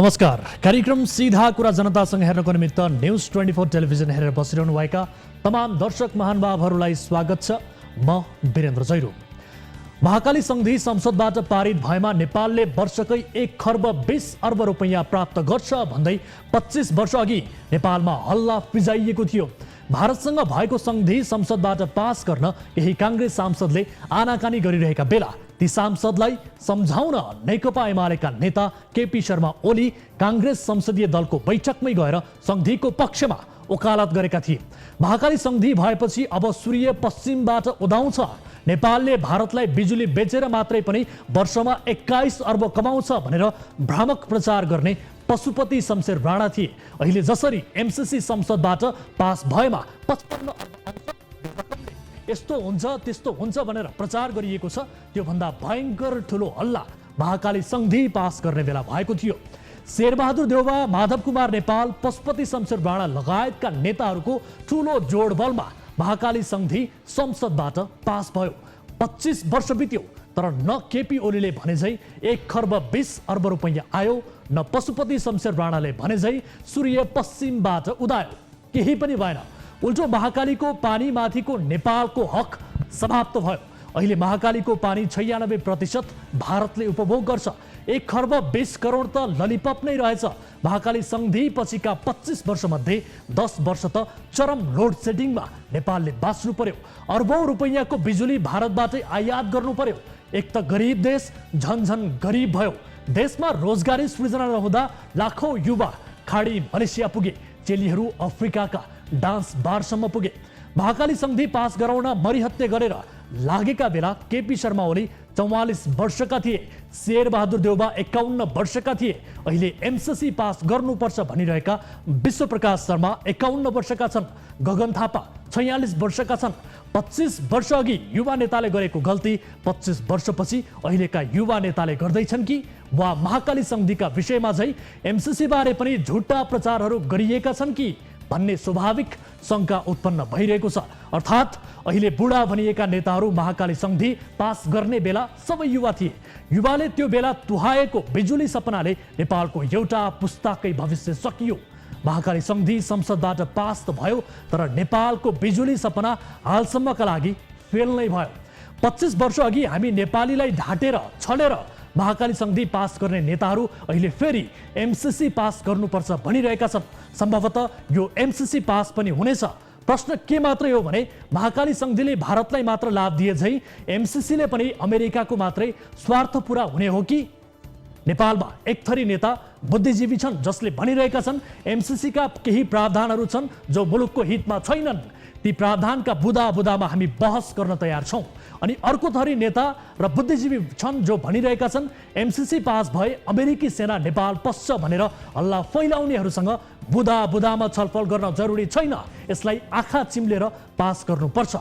नमस्कार। कार्यक्रम सीधा कुरा जनतासँग हेर्नको निमित्त न्यूज 24 टेलिभिजन हेरेर बसिरहनु भएका तमाम दर्शक महानुभावहरूलाई स्वागत छ। म वीरेन्द्र जैरू। महाकाली सन्धि संसदबाट पारित भएमा नेपालले वर्षकै 1 खर्ब 20 अर्ब रुपैयाँ प्राप्त गर्छ भन्दै 25 वर्ष अघि नेपालमा हल्ला फिजाइएको थियो। भारतसँग भएको सन्धि संसदबाट पास गर्न यही कांग्रेस सांसदले आनाकानी गरिरहेका बेला ती सांसदलाई सम्झाउन नेकपा एमालेका नेता केपी शर्मा ओली कांग्रेस संसदीय दलको बैठकमै गएर सन्धिको पक्षमा वकालत गरेका थिए। महाकाली सन्धि भएपछि अब सूर्य पश्चिमबाट उदाउँछ, नेपालले भारतलाई बिजुली बेचेर मात्रै पनि वर्षमा 21 अर्ब कमाउँछ भनेर भ्रामक प्रचार गर्ने पशुपति शमशेर राणा थिए। अहिले जसरी एमसीसी संसदबाट पास भएमा 55 अर्ब यस्तो हुन्छ त्यस्तो हुन्छ भनेर प्रचार गरिएको छ, त्योभन्दा भयंकर ठुलो हल्ला महाकाली सन्धि पास गर्ने बेला भएको थियो। शेरबहादुर देउवा, माधव कुमार नेपाल, पशुपति शमशेर राणा लगायतका नेताहरूको ठुलो जोडबलमा महाकाली सन्धि संसदबाट पास भयो। 25 वर्ष बित्यो तर न केपी ओलीले भने झै 1 खर्ब 20 अर्ब रुपैयाँ आयो, न पशुपति शमशेर राणाले भने झै सूर्य पश्चिमबाट उदायो। केही पनि भएन। उल्टो महाकालीको पानी माथिको नेपालको हक समाप्त भयो। अहिले महाकालीको पानी 96% भारतले उपभोग गर्छ। 1 खर्ब 20 करोड त ललिपप नै रहेछ। महाकाली सन्धि पछिका 25 वर्षमध्ये 10 वर्ष त चरम लोड सेडिङमा नेपालले बाँच्नु पर्यो। अर्बौं रुपैयाँको बिजुली भारतबाटै आयात गर्नु पर्यो। एक त गरिब देश झन्झन गरिब भयो। देशमा रोजगारी सृजना नहुँदा लाखौं युवा खाडी मलेसिया पुगे, चेलीहरू अफ्रिकाका डान्स बारसम्म पुगे। महाकाली सन्धि पास गराउन मरिहत्ते गरेर लागेका बेला केपी शर्मा ओली 44 वर्षका थिए, शेरबहादुर देउवा 51 वर्षका थिए। अहिले एमसीसी पास गर्नुपर्छ भनिरहेका विश्वप्रकाश शर्मा 51 वर्षका छन्, गगन थापा 46 वर्षका छन्। 25 वर्ष अघि युवा नेताले गरेको गल्ती 25 वर्षपछि अहिलेका युवा नेताले गर्दैछन् कि वा महाकाली सन्धिका विषयमा झै एमसीसी बारे पनि झुटा प्रचारहरू गरिएका छन् कि भन्ने स्वाभाविक शंका उत्पन्न भइरहेको छ। अर्थात् अहिले बुढा भनिएका नेताहरू महाकाली सन्धि पास गर्ने बेला सबै युवा थिए। युवाले त्यो बेला तुहाएको बिजुली सपनाले नेपालको एउटा पुस्ताकै भविष्य सकियो। महाकाली सन्धि संसदबाट पास त भयो तर नेपालको बिजुली सपना हालसम्मका लागि फेल नै भयो। 25 वर्ष अघि हामी नेपालीलाई ढाटेर छलेर महाकाली सन्धि पास गर्ने नेताहरू अहिले फेरि एमसीसी पास गर्नुपर्छ भनिरहेका छन्। सम्भवतः यो एमसीसी पास पनि हुनेछ। प्रश्न के मात्रै हो भने महाकाली सन्धिले भारतलाई मात्र लाभ दिए झै एमसीसीले पनि अमेरिकाको मात्रै स्वार्थ पूरा हुने हो कि? नेपालमा एक थरी नेता बुद्धिजीवी छन् जसले भनिरहेका छन् एमसीसी का केही प्रावधानहरू छन् जो मुलुकको हितमा छैनन्, ती प्रावधानका बुदामा हामी बहस गर्न तयार छौं। अनि अर्को थरी नेता र बुद्धिजीवी छन् जो भनिरहेका छन् एमसीसी पास भए अमेरिकी सेना नेपाल पस्छ भनेर हल्ला फैलाउनेहरूसँग बुदामा छलफल गर्न जरुरी छैन, यसलाई आँखा चिम्लेर पास गर्नुपर्छ।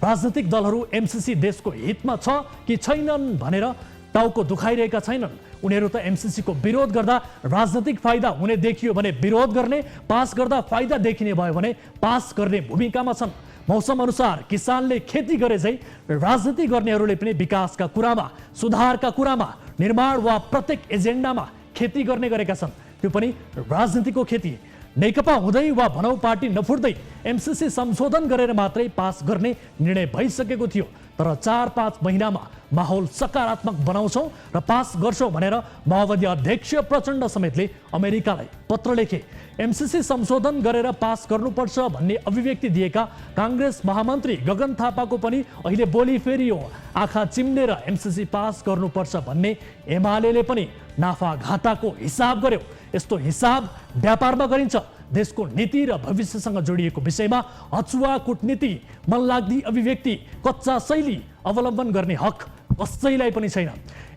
राजनीतिक दलहरू एमसीसी देशको हितमा छ कि छैनन् भनेर टाउको दुखाइरहेका छैनन्। उनीहरू त एमसीसी को विरोध गर्दा राजनीतिक फाइदा हुने देखियो भने विरोध गर्ने, पास गर्दा फाइदा देखिने भयो भने पास गर्ने भूमिकामा छन्। मौसम अनुसार किसानले खेती गरे झै राजनीति गर्नेहरूले पनि विकासका कुरामा, सुधारका कुरामा, निर्माण वा प्रत्येक एजेन्डामा खेती गर्ने गरेका छन्। त्यो पनि राजनीतिको खेती। नेकपा हुँदै वा भनौं पार्टी नफुट्दै एमसीसी संशोधन गरेर मात्रै पास गर्ने निर्णय भइसकेको थियो। तर 4-5 महिनामा माहौल सकारात्मक बनाउँछौं र पास गर्छौं भनेर माओवादी अध्यक्ष प्रचण्ड समेतले अमेरिकालाई पत्र लेखे। एमसीसी संशोधन गरेर पास गर्नुपर्छ भन्ने अभिव्यक्ति दिएका कांग्रेस महामन्त्री गगन थापाको पनि अहिले बोली फेरियो। आँखा चिम्लेर एमसीसी पास गर्नुपर्छ भन्ने एमालेले पनि नाफा घाटाको हिसाब गर्यो। यस्तो हिसाब व्यापारमा गरिन्छ। देशको नीति र भविष्यसँग जोडिएको विषयमा अछुवा कूटनीति, मनलाग्दी अभिव्यक्ति, कच्चा शैली अवलम्बन गर्ने हक कसैलाई पनि छैन।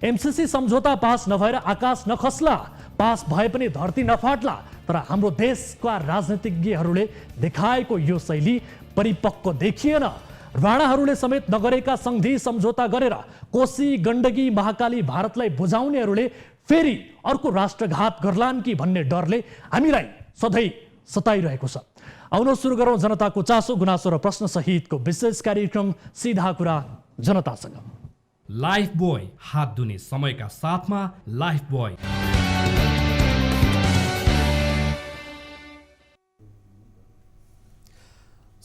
एमसीसी सम्झौता पास नभएर आकाश नखस्ला, पास भए पनि धरती नफाट्ला, तर हाम्रो देशका राजनीतिज्ञहरूले देखाएको यो शैली परिपक्व देखिएन। राणाहरूले समेत नगरेका सन्धि सम्झौता गरेर कोशी, गण्डकी, महाकाली भारतलाई बुझाउनेहरूले फेरि अर्को राष्ट्रघात गर्लान् कि भन्ने डरले हामीलाई सधैँ सताइरहेको छ। आउनु सुरु गरौँ जनताको चासो, गुनासो र प्रश्न सहितको विशेष कार्यक्रम सीधा कुरा जनतासँग। लाइफ बोय, हात धुने समयका साथमा लाइफ बोय।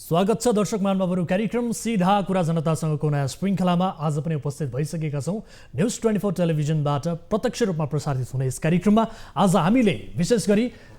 स्वागत छ दर्शक महानुभावहरू। कार्यक्रम सीधा कुरा जनतासँगको नयाँ श्रृङ्खलामा आज पनि उपस्थित भइसकेका छौँ। न्युज 24 टेलिभिजनबाट प्रत्यक्ष रूपमा प्रसारित हुने यस कार्यक्रममा आज हामीले विशेष गरी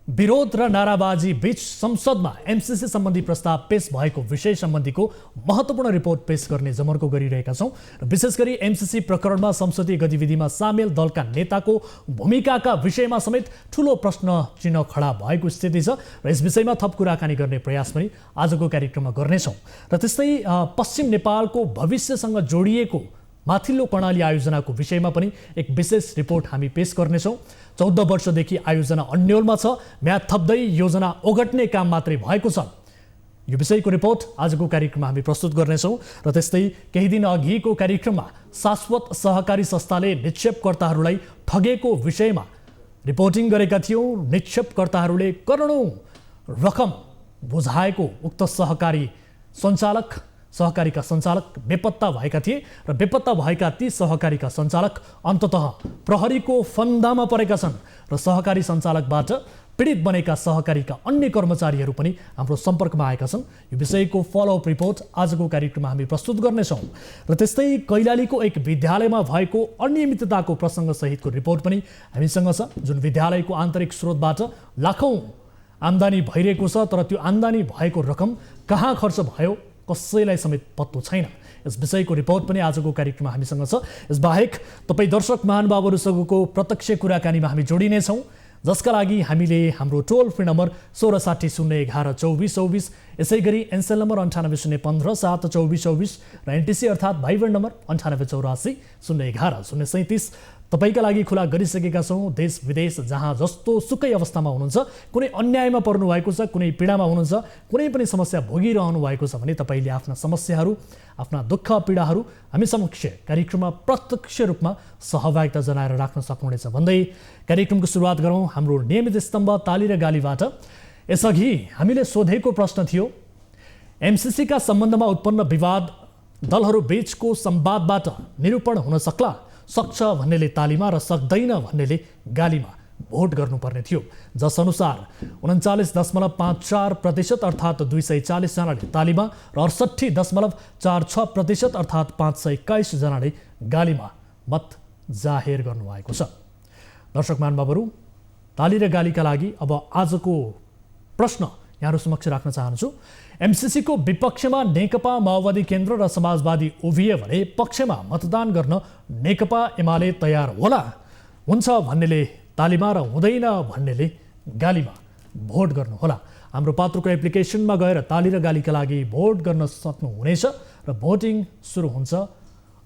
विरोध र नाराबाजी बीच संसदमा एमसीसी सम्बन्धी प्रस्ताव पेश भएको विषय सम्बन्धीको महत्त्वपूर्ण रिपोर्ट पेश गर्ने जमर्को गरिरहेका छौँ। र विशेष गरी एमसीसी प्रकरणमा संसदीय गतिविधिमा सामेल दलका नेताको भूमिकाका विषयमा समेत ठूलो प्रश्न चिन्ह खडा भएको स्थिति छ र यस विषयमा थप कुराकानी गर्ने प्रयास पनि आजको कार्यक्रममा गर्नेछौँ। र त्यस्तै पश्चिम नेपालको भविष्यसँग जोडिएको माथिल्लो कर्णाली आयोजनाको विषयमा पनि एक विशेष रिपोर्ट हामी पेश गर्नेछौँ। 14 वर्षदेखि आयोजना अन्यलमा छ, म्याद थप्दै योजना ओगट्ने काम मात्रै भएको छ। यो विषयको रिपोर्ट आजको कार्यक्रममा हामी प्रस्तुत गर्नेछौँ। र त्यस्तै केही दिन अघिको कार्यक्रममा शाश्वत सहकारी संस्थाले निक्षेपकर्ताहरूलाई ठगेको विषयमा रिपोर्टिङ गरेका थियौँ। निक्षेपकर्ताहरूले करोडौँ रकम बुझाएको उक्त सहकारीका सञ्चालक बेपत्ता भएका थिए र बेपत्ता भएका ती सहकारीका सञ्चालक अन्ततः प्रहरीको फन्दामा परेका छन् र सहकारी सञ्चालकबाट पीडित बनेका सहकारीका अन्य कर्मचारीहरू पनि हाम्रो सम्पर्कमा आएका छन्। यो विषयको फलोअप रिपोर्ट आजको कार्यक्रममा हामी प्रस्तुत गर्नेछौँ। र त्यस्तै कैलालीको एक विद्यालयमा भएको अनियमितताको प्रसङ्गसहितको रिपोर्ट पनि हामीसँग छ, जुन विद्यालयको आन्तरिक स्रोतबाट लाखौँ आम्दानी भइरहेको छ, तर त्यो आम्दानी भएको रकम कहाँ खर्च भयो कसैलाई समेत पत्तो छैन। यस विषयको रिपोर्ट पनि आजको कार्यक्रममा हामीसँग छ। यसबाहेक तपाईँ दर्शक महानुभावहरूसँगको प्रत्यक्ष कुराकानीमा हामी जोडिनेछौँ, जसका लागि हामीले हाम्रो टोल फ्री नम्बर 1660112424, यसै गरी एनसेल नम्बर 9801572424 र एनटिसी अर्थात् भाइबर नम्बर 9884011037 तपाईका लागि खुला गरिसकेका छौँ। देश विदेश जहाँ जस्तो सुकै अवस्थामा हुनुहुन्छ, कुनै अन्यायमा पर्नु भएको छ, कुनै पीडामा हुनुहुन्छ, कुनै पनि समस्या भोगिरहनु भएको छ भने तपाईँले आफ्ना समस्याहरू, आफ्ना दुःख पीडाहरू हामी समक्ष कार्यक्रममा प्रत्यक्ष रूपमा सहभागिता जनाएर राख्न सक्नुहुनेछ भन्दै कार्यक्रमको सुरुवात गरौँ हाम्रो नियमित स्तम्भ ताली र गालीबाट। यसअघि हामीले सोधेको प्रश्न थियो, एमसीसीका सम्बन्धमा उत्पन्न विवाद दलहरू बीचको संवादबाट निरूपण हुन सक्छ भन्नेले तालीमा र सक्दैन भन्नेले गालीमा भोट गर्नुपर्ने थियो, जसअनुसार 39.54% अर्थात् 240 जनाले तालीमा र 68.46% अर्थात् 521 जनाले गालीमा मत जाहेर गर्नुभएको छ। दर्शक महानुभावहरू, ताली र गालीका लागि अब आजको प्रश्न यहाँहरू समक्ष राख्न चाहन्छु। एमसीसीको विपक्षमा नेकपा माओवादी केन्द्र र समाजवादी उभिए भने पक्षमा मतदान गर्न नेकपा एमाले तयार हुन्छ भन्नेले तालीमा र हुँदैन भन्नेले गालीमा भोट गर्नुहोला। हाम्रो पात्रको एप्लिकेसनमा गएर ताली र गालीका लागि भोट गर्न सक्नुहुनेछ र भोटिङ सुरु हुन्छ।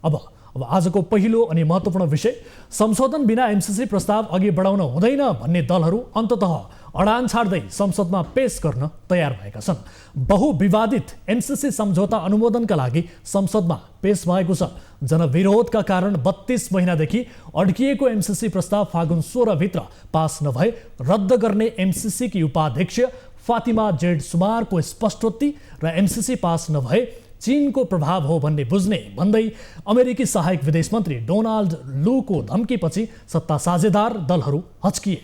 अब आजको पहिलो अनि महत्त्वपूर्ण विषय, संशोधन बिना एमसीसी प्रस्ताव अघि बढाउन हुँदैन भन्ने दलहरू अन्ततः अडान छाड्दै संसदमा पेश गर्न तयार भएका छन्। बहुविवादित एमसीसी सम्झौता अनुमोदनका लागि संसदमा पेश भएको छ। जनविरोधका कारण 32 महिनादेखि अड्किएको एमसीसी प्रस्ताव फागुन 16 भित्र पास नभए रद्द गर्ने एमसीसीकी उपाध्यक्ष फातिमा जेड सुमारको स्पष्टोक्ति र एमसीसी पास नभए चीनको प्रभाव हो भन्ने बुझ्ने भन्दै अमेरिकी सहायक विदेश मन्त्री डोनाल्ड लूको धम्कीपछि सत्ता साझेदार दलहरू हच्किए।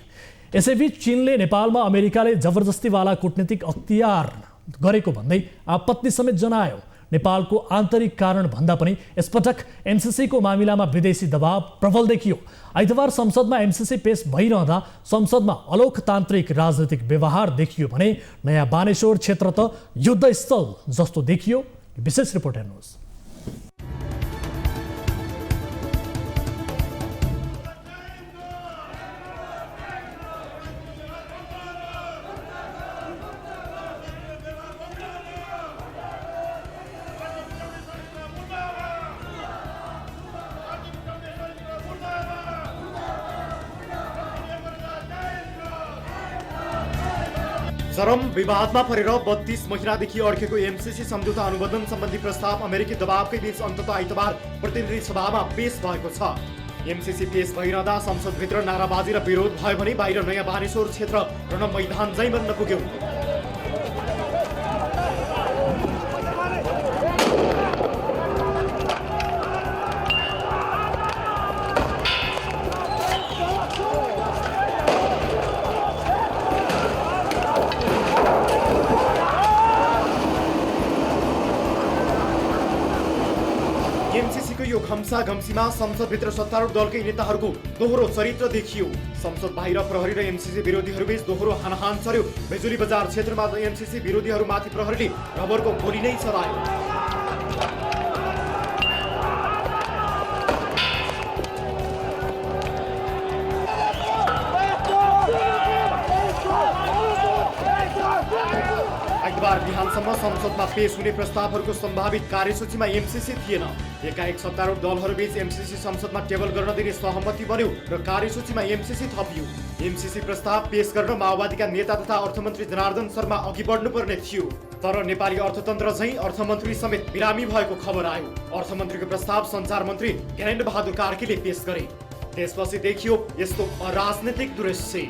यसैबीच चीनले नेपालमा अमेरिकाले जबरजस्तीवाला कूटनीतिक अख्तियार गरेको भन्दै आपत्ति समेत जनायो। नेपालको आन्तरिक कारण भन्दा पनि यसपटक एमसीसीको मामिलामा विदेशी दबाव प्रबल देखियो। आइतबार संसदमा एमसीसी पेश भइरहँदा संसदमा अलोकतान्त्रिक राजनीतिक व्यवहार देखियो भने नयाँ बानेश्वर क्षेत्र त युद्धस्थल जस्तो देखियो। विशेष रिपोर्ट हेर्नुहोस्। चरम विवादमा परेर 32 महिनादेखि अड्केको एमसीसी सम्झौता अनुमोदन सम्बन्धी प्रस्ताव अमेरिकी दबावकै बीच अन्ततः आइतबार प्रतिनिधि सभामा पेश भएको छ। एमसीसी पेश भइरहँदा संसदभित्र नाराबाजी र विरोध भयो भने बाहिर नयाँ बानेश्वर क्षेत्र रणमैदान झैँ बन्न पुग्यो। एमसीसीको यो घम्साघम्सीमा संसदभित्र सत्तारूढ दलकै नेताहरूको दोहोरो चरित्र देखियो। संसद बाहिर प्रहरी र एमसीसी विरोधीहरूबीच दोहोरो हानाहान चल्यो। बेजुली बजार क्षेत्रमा एमसीसी विरोधीहरूमाथि प्रहरीले रबरको गोली नै चलायो। आइतबार बिहानसम्म संसदमा पेश हुने प्रस्तावहरूको सम्भावित कार्यसूचीमा एमसीसी थिएन। एकाएक सत्तारूढ दलहरूबीच एमसीसी संसदमा टेबल गर्न दिने सहमति बन्यो र कार्यसूचीमा एमसीसी थपियो। एमसीसी प्रस्ताव पेश गर्न माओवादीका नेता तथा अर्थमन्त्री जनार्दन शर्मा अघि बढ्नुपर्ने थियो, तर नेपाली अर्थतन्त्र झैं अर्थमन्त्री समेत बिरामी भएको खबर आयो। अर्थमन्त्रीको प्रस्ताव सञ्चार मन्त्री ज्ञानेन्द्र बहादुर कार्कीले पेश गरे। त्यसपछि देखियो यस्तो अराजनैतिक दृश्य।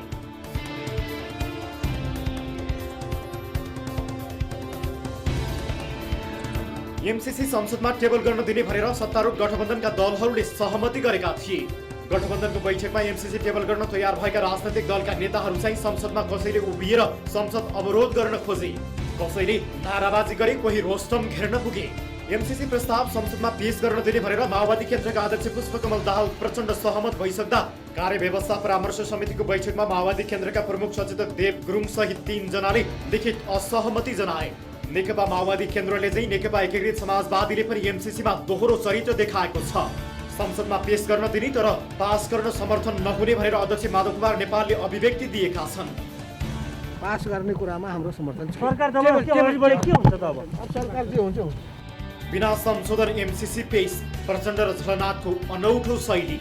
एमसीसी संसदमा टेबल गर्न दिने भनेर सत्तारूढ गठबन्धनका दलहरूले सहमति गरेका थिए। गठबन्धनको बैठकमा एमसीसी टेबल गर्न तयार भएका राजनैतिक दलका नेताहरू चाहिँ संसदमा कसैले उभिएर संसद अवरोध गर्न खोजे, कसैले नाराबाजी गरे, कोही रोस्टम घेर्न पुगे। एमसीसी प्रस्ताव संसदमा पेश गर्न दिने भनेर माओवादी केन्द्रका अध्यक्ष पुष्पकमल दाहाल प्रचण्ड सहमत भइसक्दा कार्यव्यवस्था परामर्श समितिको बैठकमा माओवादी केन्द्रका प्रमुख सचेतक देव गुरुङ सहित 3 जनाले लिखित असहमति जनाए। नेकपा माओवादी केन्द्रले चाहिँ नेकपा एकीकृत समाजवादीले पनि एमसीसीमा दोहोरो चरित्र देखाएको छ। संसदमा पेश गर्न दिने तर पास गर्न समर्थन नहुने भनेर अध्यक्ष माधव कुमार नेपालले अभिव्यक्ति दिएका छन्। पास गर्ने कुरामा हाम्रो समर्थन छ। सरकार के हुन्छ त अब? सरकार जे हुन्छ हुन्छ। बिना संशोधन एमसीसी पेश, प्रचण्ड र झलनाथको अनौठो शैली।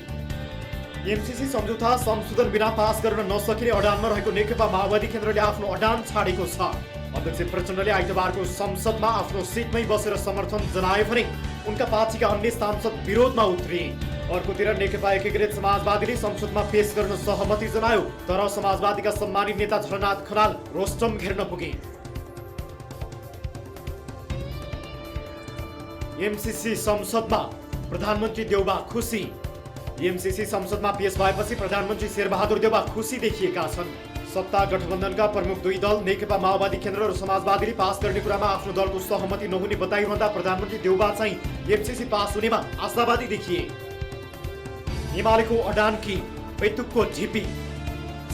एमसीसी सम्झौता संशोधन बिना पास गर्न नसकिने अडानमा रहेको नेकपा माओवादी केन्द्रले आफ्नो अडान छाडेको छ। अध्यक्ष प्रचण्डले आइतबारको संसदमा आफ्नो सिटमै बसेर समर्थन जनाए भने उनका पार्टीका अन्य सांसद विरोधमा उत्रिए। अर्कोतिर नेकपा एकीकृत समाजवादीले संसदमा पेश गर्न सहमति जनायो, तर समाजवादीका सम्मानित नेता झलनाथ खनाल रोस्टम घेर्न पुगे। एमसीसी संसदमा प्रधानमन्त्री देउबा खुसी। एमसीसी संसदमा पेश भएपछि प्रधानमन्त्री शेरबहादुर देउबा खुसी देखिएका छन्। सत्ता गठबन्धनका प्रमुख 2 दल नेकपा माओवादी केन्द्र र समाजवादीले पास गर्ने कुरामा आफ्नो दलको सहमति नहुने बताइरहँदा प्रधानमन्त्री देउबा चाहिँ एमसीसी पास हुनेमा आशावादी देखिए। एमालेको अडान कि बैतुकको ढिपी।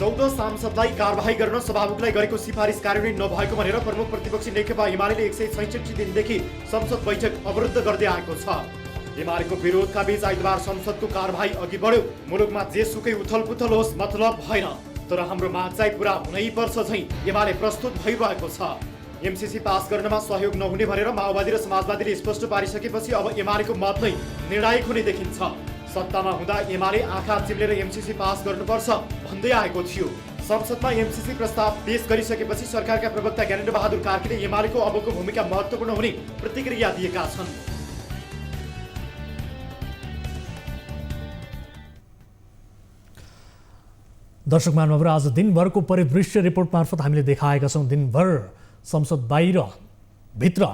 14 सांसदलाई कारबाही गर्न सभामुखलाई गरेको सिफारिस कार्यान्वयन नभएको भनेर प्रमुख प्रतिपक्षी नेकपा एमाले 166 दिनदेखि संसद बैठक अवरुद्ध गर्दै आएको छ। एमालेको विरोधका बीच आइतबार संसदको कारबाही अघि बढ्यो। मुलुकमा जेसुकै उथलपुथल होस् मतलब भएन, तर हाम्रो माग चाहिँ पुरा हुनै पर्छ झैं एमाले प्रस्तुत भइरहेको छ। एमसीसी पास गर्नमा सहयोग नहुने भनेर माओवादी र समाजवादीले स्पष्ट पारिसकेपछि अब एमालेको मत नै निर्णायक हुने देखिन्छ। सत्तामा हुँदा एमाले आँखा चिम्लेर एमसीसी पास गर्नुपर्छ भन्दै आएको थियो। संसदमा एमसीसी प्रस्ताव पेश गरिसकेपछि सरकारका प्रवक्ता ज्ञानेन्द्र बहादुर कार्कीले एमालेको अबको भूमिका महत्त्वपूर्ण हुने प्रतिक्रिया दिएका छन्। दर्शक महानुभावहरू, आज दिनभरको परिदृश्य रिपोर्ट मार्फत हामीले देखाएका छौँ। दिनभर संसद बाहिर भित्र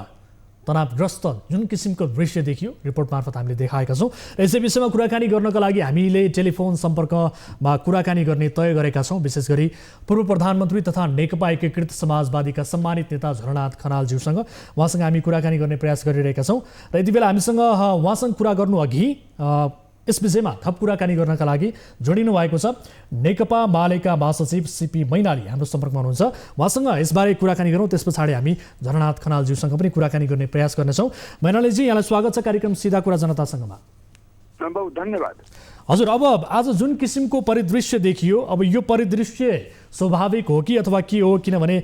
तनावग्रस्त जुन किसिमको दृश्य देखियो रिपोर्ट मार्फत हामीले देखाएका छौँ। र यसै विषयमा कुराकानी गर्नका लागि हामीले टेलिफोन सम्पर्कमा कुराकानी गर्ने तय गरेका छौँ। विशेष गरी पूर्व प्रधानमन्त्री तथा नेकपा एकीकृत समाजवादीका सम्मानित नेता झलनाथ खनालज्यूसँग उहाँसँग हामी कुराकानी गर्ने प्रयास गरिरहेका छौँ। र यति बेला हामीसँग उहाँसँग कुरा गर्नु अघि यस विषयमा थप कुराकानी गर्नका लागि जोडिनु भएको छ नेकपा मालेका महासचिव सीपी मैनाली हाम्रो सम्पर्कमा हुनुहुन्छ। उहाँसँग यसबारे कुराकानी गरौँ, त्यस पछाडि हामी झलनाथ खनालज्यूसँग पनि कुराकानी गर्ने प्रयास गर्नेछौँ। मैनालीजी, यहाँलाई स्वागत छ कार्यक्रम सीधा कुरा जनतासँगमा। बहुत धन्यवाद। हजुर, अब आज जुन किसिमको परिदृश्य देखियो, अब यो परिदृश्य स्वाभाविक हो कि अथवा के हो? किनभने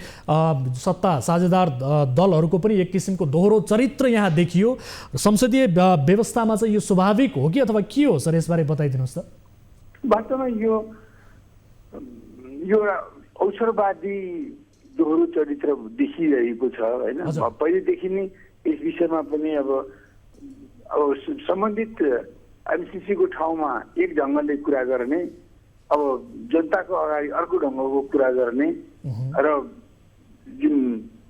सत्ता साझेदार दलहरूको पनि एक किसिमको दोहोरो चरित्र यहाँ देखियो। संसदीय व्यवस्थामा चाहिँ यो स्वाभाविक हो कि अथवा के हो सर, यसबारे बताइदिनुहोस् त। वास्तवमा यो अवसरवादी दोहोरो चरित्र देखिरहेको छ होइन। पहिलेदेखि नै यस विषयमा पनि अब सम्बन्धित एमसीसी को ठाउँमा एक ढङ्गले कुरा गर्ने, अब जनताको अगाडि अर्को ढङ्गको कुरा गर्ने र जुन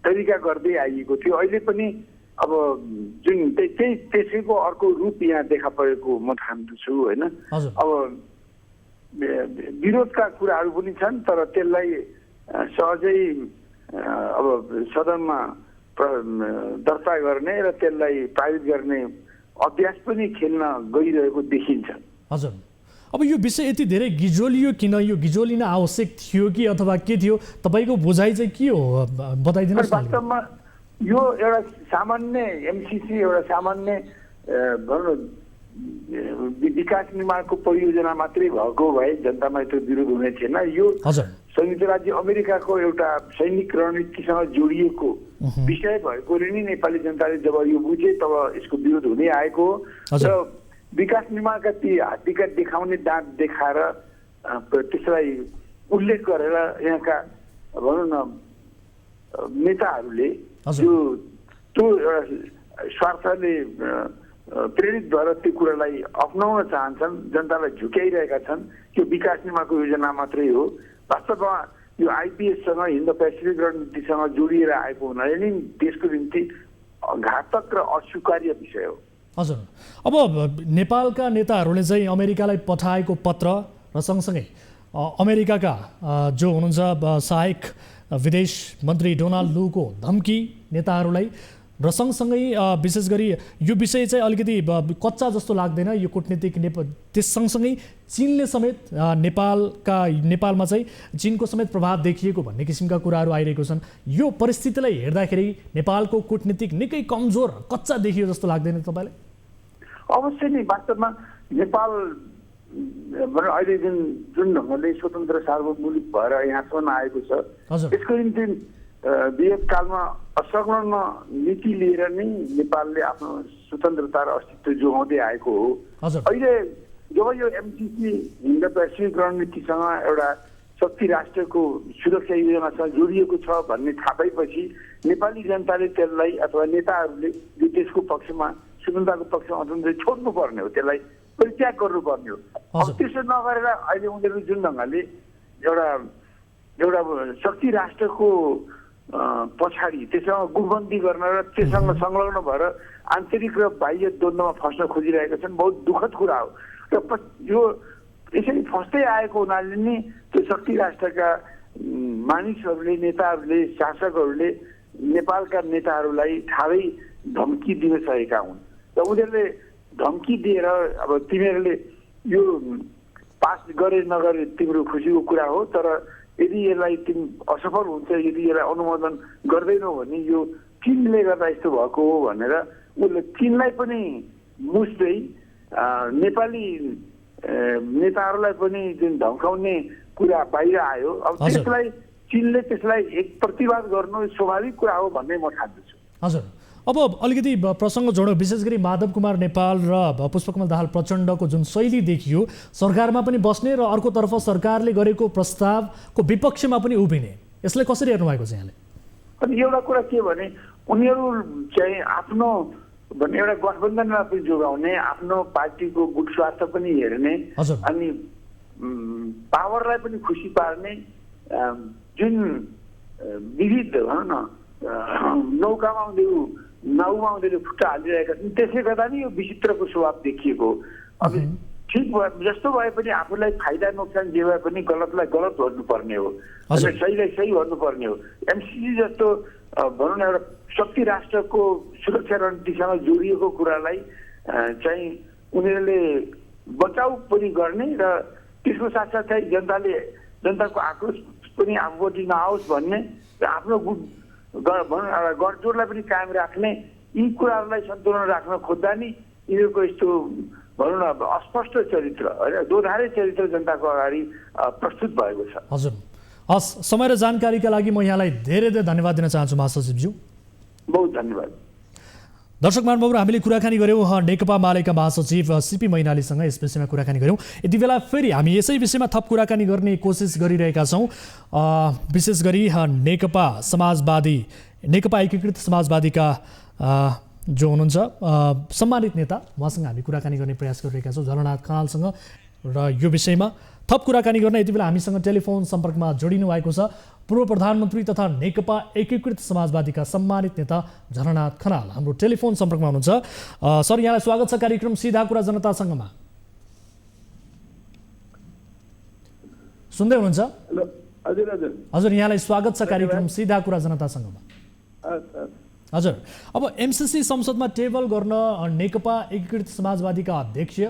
तरिका गर्दै आइएको थियो, अहिले पनि अब जुन त्यसैको अर्को रूप यहाँ देखा परेको म ठान्दछु होइन। अब विरोधका कुराहरू पनि छन्, तर त्यसलाई सहजै अब सदनमा दर्ता गर्ने र त्यसलाई पारित गर्ने अभ्यास पनि खेल्न गइरहेको देखिन्छ। हजुर, अब यो विषय यति धेरै गिजोलियो किन? यो गिजोलिन आवश्यक थियो कि अथवा के थियो? तपाईँको बुझाइ चाहिँ के हो, बताइदिनुहोस् न। वास्तवमा यो एउटा सामान्य एमसिसी एउटा सामान्य भनौँ न विकास निर्माणको परियोजना मात्रै भएको भए जनतामा यत्रो विरोध हुने थिएन। यो संयुक्त राज्य अमेरिकाको एउटा सैनिक रणनीतिसँग जोडिएको विषय भएकोले नै नेपाली जनताले जब यो बुझे तब यसको विरोध हुँदै आएको हो। र विकास निर्माणका ती हात्तीका देखाउने दाँत देखाएर त्यसलाई उल्लेख गरेर यहाँका भनौँ न नेताहरूले त्यो एउटा स्वार्थले प्रेरित भएर त्यो कुरालाई अप्नाउन चाहन्छन्, जनतालाई झुक्याइरहेका छन्। त्यो विकास निर्माणको योजना मात्रै हो। वास्तवमा यो आइपिएससँग हिन्द पेसिफिक रणनीतिसँग जोडिएर आएको हुनाले नै देशको निम्ति घातक र अस्वीकार्य विषय हो। हजुर, अब नेपालका नेताहरूले चाहिँ अमेरिकालाई पठाएको पत्र र सँगसँगै अमेरिकाका जो हुनुहुन्छ सहायक विदेश मन्त्री डोनाल्ड लूको धम्की नेताहरूलाई र सँगसँगै विशेष गरी यो विषय चाहिँ अलिकति कच्चा जस्तो लाग्दैन, यो कूटनीतिक त्यस सँगसँगै चीनले समेत नेपालमा चाहिँ चीनको समेत प्रभाव देखिएको भन्ने किसिमका कुराहरू आइरहेको छन्। यो परिस्थितिलाई हेर्दाखेरि नेपालको कूटनीतिक निकै कमजोर कच्चा देखियो जस्तो लाग्दैन तपाईँलाई? अवश्य नै। वास्तवमा नेपाल अहिले जुन ढङ्गले स्वतन्त्र सार्वभौमिक भएर यहाँसम्म आएको छ, यसको निम्ति विगतकालमा असंलग्न नीति लिएर नै नेपालले आफ्नो स्वतन्त्रता र अस्तित्व जोगाउँदै आएको हो। अहिले जब यो एमसिसी हिन्द पेसिफिक रणनीतिसँग एउटा शक्ति राष्ट्रको सुरक्षा योजनासँग जोडिएको छ भन्ने थाहा पाएपछि नेपाली जनताले त्यसलाई अथवा नेताहरूले यो देशको पक्षमा स्वतन्त्रताको पक्षमा छोड्नु पर्ने हो, त्यसलाई परित्याग गर्नुपर्ने हो। अब त्यसो नगरेर अहिले उनीहरू जुन ढङ्गले एउटा शक्ति राष्ट्रको पछाडि त्यससँग गुटबन्दी गर्न र त्यससँग संलग्न भएर आन्तरिक र बाह्य द्वन्द्वमा फस्न खोजिरहेका छन्। बहुत दुःखद कुरा हो। र यो यसरी फस्दै आएको हुनाले नै त्यो शक्ति राष्ट्रका मानिसहरूले, नेताहरूले, शासकहरूले नेपालका नेताहरूलाई ठाडै धम्की दिन सकेका हुन्। र उनीहरूले धम्की दिएर अब तिमीहरूले यो पास गरे नगरे तिम्रो खुसीको कुरा हो, तर यदि यसलाई तिमी असफल हुन्छ, यदि यसलाई अनुमोदन गर्दैनौ भने यो चीनले गर्दा यस्तो भएको हो भनेर उसले चीनलाई पनि मुस्दै नेपाली नेताहरूलाई पनि जुन धम्काउने कुरा बाहिर आयो। अब चीनले त्यसलाई एक प्रतिवाद गर्नु स्वाभाविक कुरा हो भन्ने म ठान्दछु। हजुर, अब अलिकति प्रसङ्ग जोडौँ। विशेष गरी माधव कुमार नेपाल र पुष्पकमल दाहाल प्रचण्डको जुन शैली देखियो, सरकारमा पनि बस्ने र अर्कोतर्फ सरकारले गरेको प्रस्तावको विपक्षमा पनि उभिने, यसलाई कसरी हेर्नु भएको छ यहाँले? अनि एउटा कुरा के भने उनीहरू चाहिँ आफ्नो एउटा गठबन्धनमा पनि जोगाउने, आफ्नो पार्टीको गुट स्वार्थ पनि हेर्ने, अनि पावरलाई पनि खुसी पार्ने जुन विविध भनौँ न नाउमा उनीहरू खुट्टा हालिरहेका छन्, त्यसले गर्दा नि यो विचित्रको स्वभाव देखिएको। अब ठिक भए जस्तो भए पनि आफूलाई फाइदा नोक्सान जे भए पनि गलतलाई गलत भन्नुपर्ने हो, सहीलाई सही भन्नुपर्ने हो। एमसिसी जस्तो भनौँ न एउटा शक्ति राष्ट्रको सुरक्षा रणनीतिसँग जोडिएको कुरालाई चाहिँ उनीहरूले बचाउ पनि गर्ने र त्यसको साथसाथै जनताको आक्रोश पनि आफूपट्टि नआओस् भन्ने र आफ्नो गठजोडलाई पनि कायम राख्ने, यी कुराहरूलाई सन्तुलन राख्न खोज्दा नि यिनीहरूको यस्तो भनौँ न अस्पष्ट चरित्र होइन, दोधारे चरित्र जनताको अगाडि प्रस्तुत भएको छ। हजुर, हस्, समय र जानकारीका लागि म यहाँलाई धेरै धेरै धन्यवाद दिन चाहन्छु महासचिवज्यू। बहुत धन्यवाद। दर्शक महानुभावहरू, हामीले कुराकानी गऱ्यौँ नेकपा मालेका महासचिव सीपी मैनालीसँग, यस विषयमा कुराकानी गऱ्यौँ। यति बेला फेरि हामी यसै विषयमा थप कुराकानी गर्ने कोसिस गरिरहेका छौँ। विशेष गरी नेकपा एकीकृत समाजवादीका जो हुनुहुन्छ सम्मानित नेता, उहाँसँग हामी कुराकानी गर्ने प्रयास गरिरहेका छौँ, झलनाथ खनालसँग। र यो विषयमा थप कुराकानी गर्न यति बेला हामीसँग टेलिफोन सम्पर्कमा जोडिनु भएको छ पूर्व प्रधानमन्त्री तथा नेकपा एकीकृत समाजवादीका सम्मानित नेता झलनाथ खनाल हाम्रो टेलिफोन सम्पर्कमा हुनुहुन्छ। सर, यहाँलाई स्वागत छ कार्यक्रम सीधा कुरा जनतासँगमा। सुन्दै हुनुहुन्छ? हजुर हजुर हजुर, यहाँलाई स्वागत छ कार्यक्रम सीधा कुरा जनतासँगमा। हजुर, अब एमसीसी संसदमा टेबल गर्न नेकपा एकीकृत समाजवादीका अध्यक्ष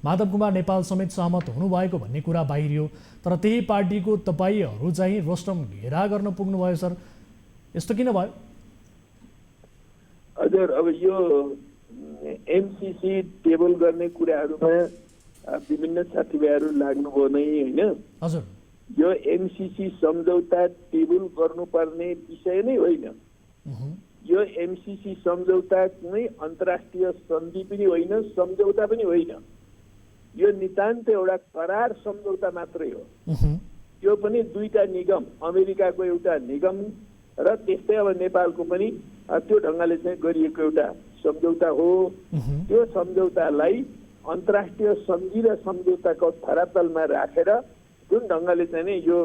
माधव कुमार नेपाल समेत सहमत हुनुभएको भन्ने कुरा बाहिरियो, तर त्यही पार्टीको तपाईँहरू चाहिँ रोस्टम घेरा गर्न पुग्नुभयो सर, यस्तो किन भयो? हजुर, अब यो एमसीसी टेबल गर्ने कुराहरूमा विभिन्न साथीभाइहरू लाग्नुभयो नै होइन। हजुर, यो एमसीसी सम्झौता टेबल गर्नुपर्ने विषय नै होइन। यो एमसीसी सम्झौता कुनै अन्तर्राष्ट्रिय सन्धि पनि होइन, सम्झौता पनि होइन। यो नितान्त एउटा करार सम्झौता मात्रै हो। त्यो पनि दुईटा निगम, अमेरिकाको एउटा निगम र त्यस्तै अब नेपालको पनि त्यो ढङ्गले चाहिँ गरिएको एउटा सम्झौता हो। त्यो सम्झौतालाई अन्तर्राष्ट्रिय सन्धि र सम्झौताको धरातलमा राखेर जुन ढङ्गले चाहिँ नि यो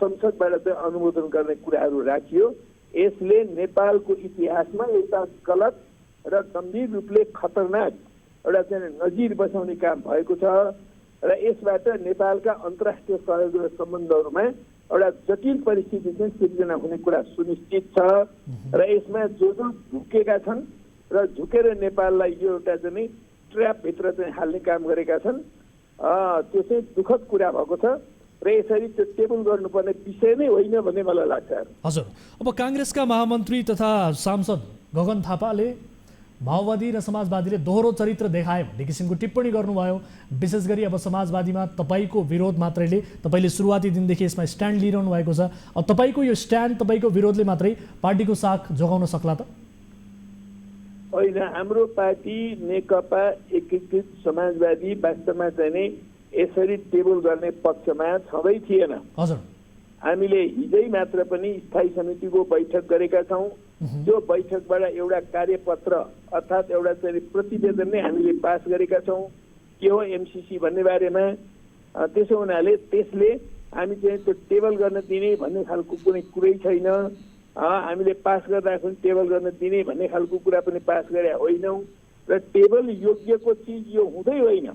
संसदबाट चाहिँ अनुमोदन गर्ने कुराहरू राखियो, यसले नेपालको इतिहासमा एउटा गलत र गम्भीर रूपले खतरनाक एउटा चाहिँ नजिर बसाउने काम भएको छ र यसबाट नेपालका अन्तर्राष्ट्रिय सहयोग र सम्बन्धहरूमा एउटा जटिल परिस्थिति चाहिँ सिर्जना हुने कुरा सुनिश्चित छ र यसमा जो झुकेका छन् र झुकेर नेपाललाई यो एउटा चाहिँ ट्र्यापभित्र चाहिँ हाल्ने काम गरेका छन्, त्यो चाहिँ दुःखद कुरा भएको छ र यसरी त्यो टेबल गर्नुपर्ने विषय नै होइन भन्ने मलाई लाग्छ। हजुर, अब काङ्ग्रेसका महामन्त्री तथा सांसद गगन थापाले माओवादी र समाजवादीले दोहोरो चरित्र देखाए भन्ने किसिमको टिप्पणी गर्नुभयो। विशेष गरी अब समाजवादीमा तपाईँको विरोध मात्रैले, तपाईँले सुरुवाती दिनदेखि यसमा स्ट्यान्ड लिइरहनु भएको छ, अब तपाईँको यो स्ट्यान्ड, तपाईँको विरोधले मात्रै पार्टीको साख जोगाउन सक्ला त? होइन, हाम्रो पार्टी नेकपा एकीकृत समाजवादी वास्तवमा चाहिँ नि यसरी टेबल गर्ने पक्षमा छँदै थिएन। हजुर, हामीले हिजै मात्र पनि स्थायी समितिको बैठक गरेका छौँ। त्यो बैठकबाट एउटा कार्यपत्र अर्थात् एउटा चाहिँ प्रतिवेदन नै हामीले पास गरेका छौँ के हो एमसीसी भन्ने बारेमा। त्यसो हुनाले त्यसले हामी चाहिँ त्यो टेबल गर्न दिने भन्ने खालको कुनै कुरै छैन। हामीले पास गर्दाखेरि टेबल गर्न दिने भन्ने खालको कुरा पनि पास गरे होइनौँ र टेबल योग्यको चिज यो हुँदै होइन।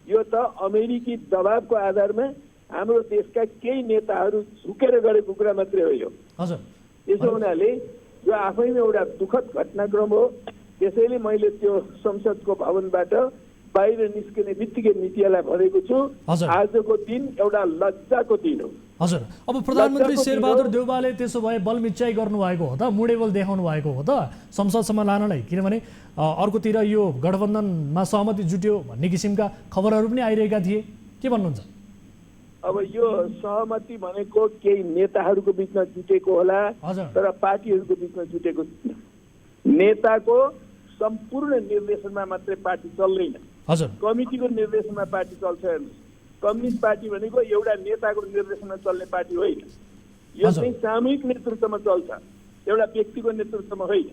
यो त अमेरिकी दबावको आधारमा हाम्रो देशका केही नेताहरू झुकेर गरेको कुरा मात्रै हो यो। हजुर, त्यसो हुनाले यो आफैमा एउटा दुःखद घटनाक्रम हो। त्यसैले मैले त्यो संसदको भवनबाट बाहिर निस्किने बित्तिकै मिडियालाई भनेको छु, आजको दिन एउटा लज्जाको दिन हो। हजुर, अब प्रधानमन्त्री शेरबहादुर देउवाले त्यसो भए बलमिच्याइ गर्नुभएको हो त, मुडेबल देखाउनु भएको हो त संसदसम्म लानलाई? किनभने अर्कोतिर यो गठबन्धनमा सहमति जुट्यो भन्ने किसिमका खबरहरू पनि आइरहेका थिए, के भन्नुहुन्छ? अब यो सहमति भनेको केही नेताहरूको बिचमा जुटेको होला, तर पार्टीहरूको बिचमा जुटेको नेताको सम्पूर्ण निर्देशनमा मात्रै पार्टी चल्दैन। कमिटीको निर्देशनमा पार्टी चल्छ। कम्युनिस्ट पार्टी भनेको एउटा नेताको निर्देशनमा चल्ने पार्टी होइन। यो चाहिँ सामूहिक नेतृत्वमा चल्छ, एउटा व्यक्तिको नेतृत्वमा होइन।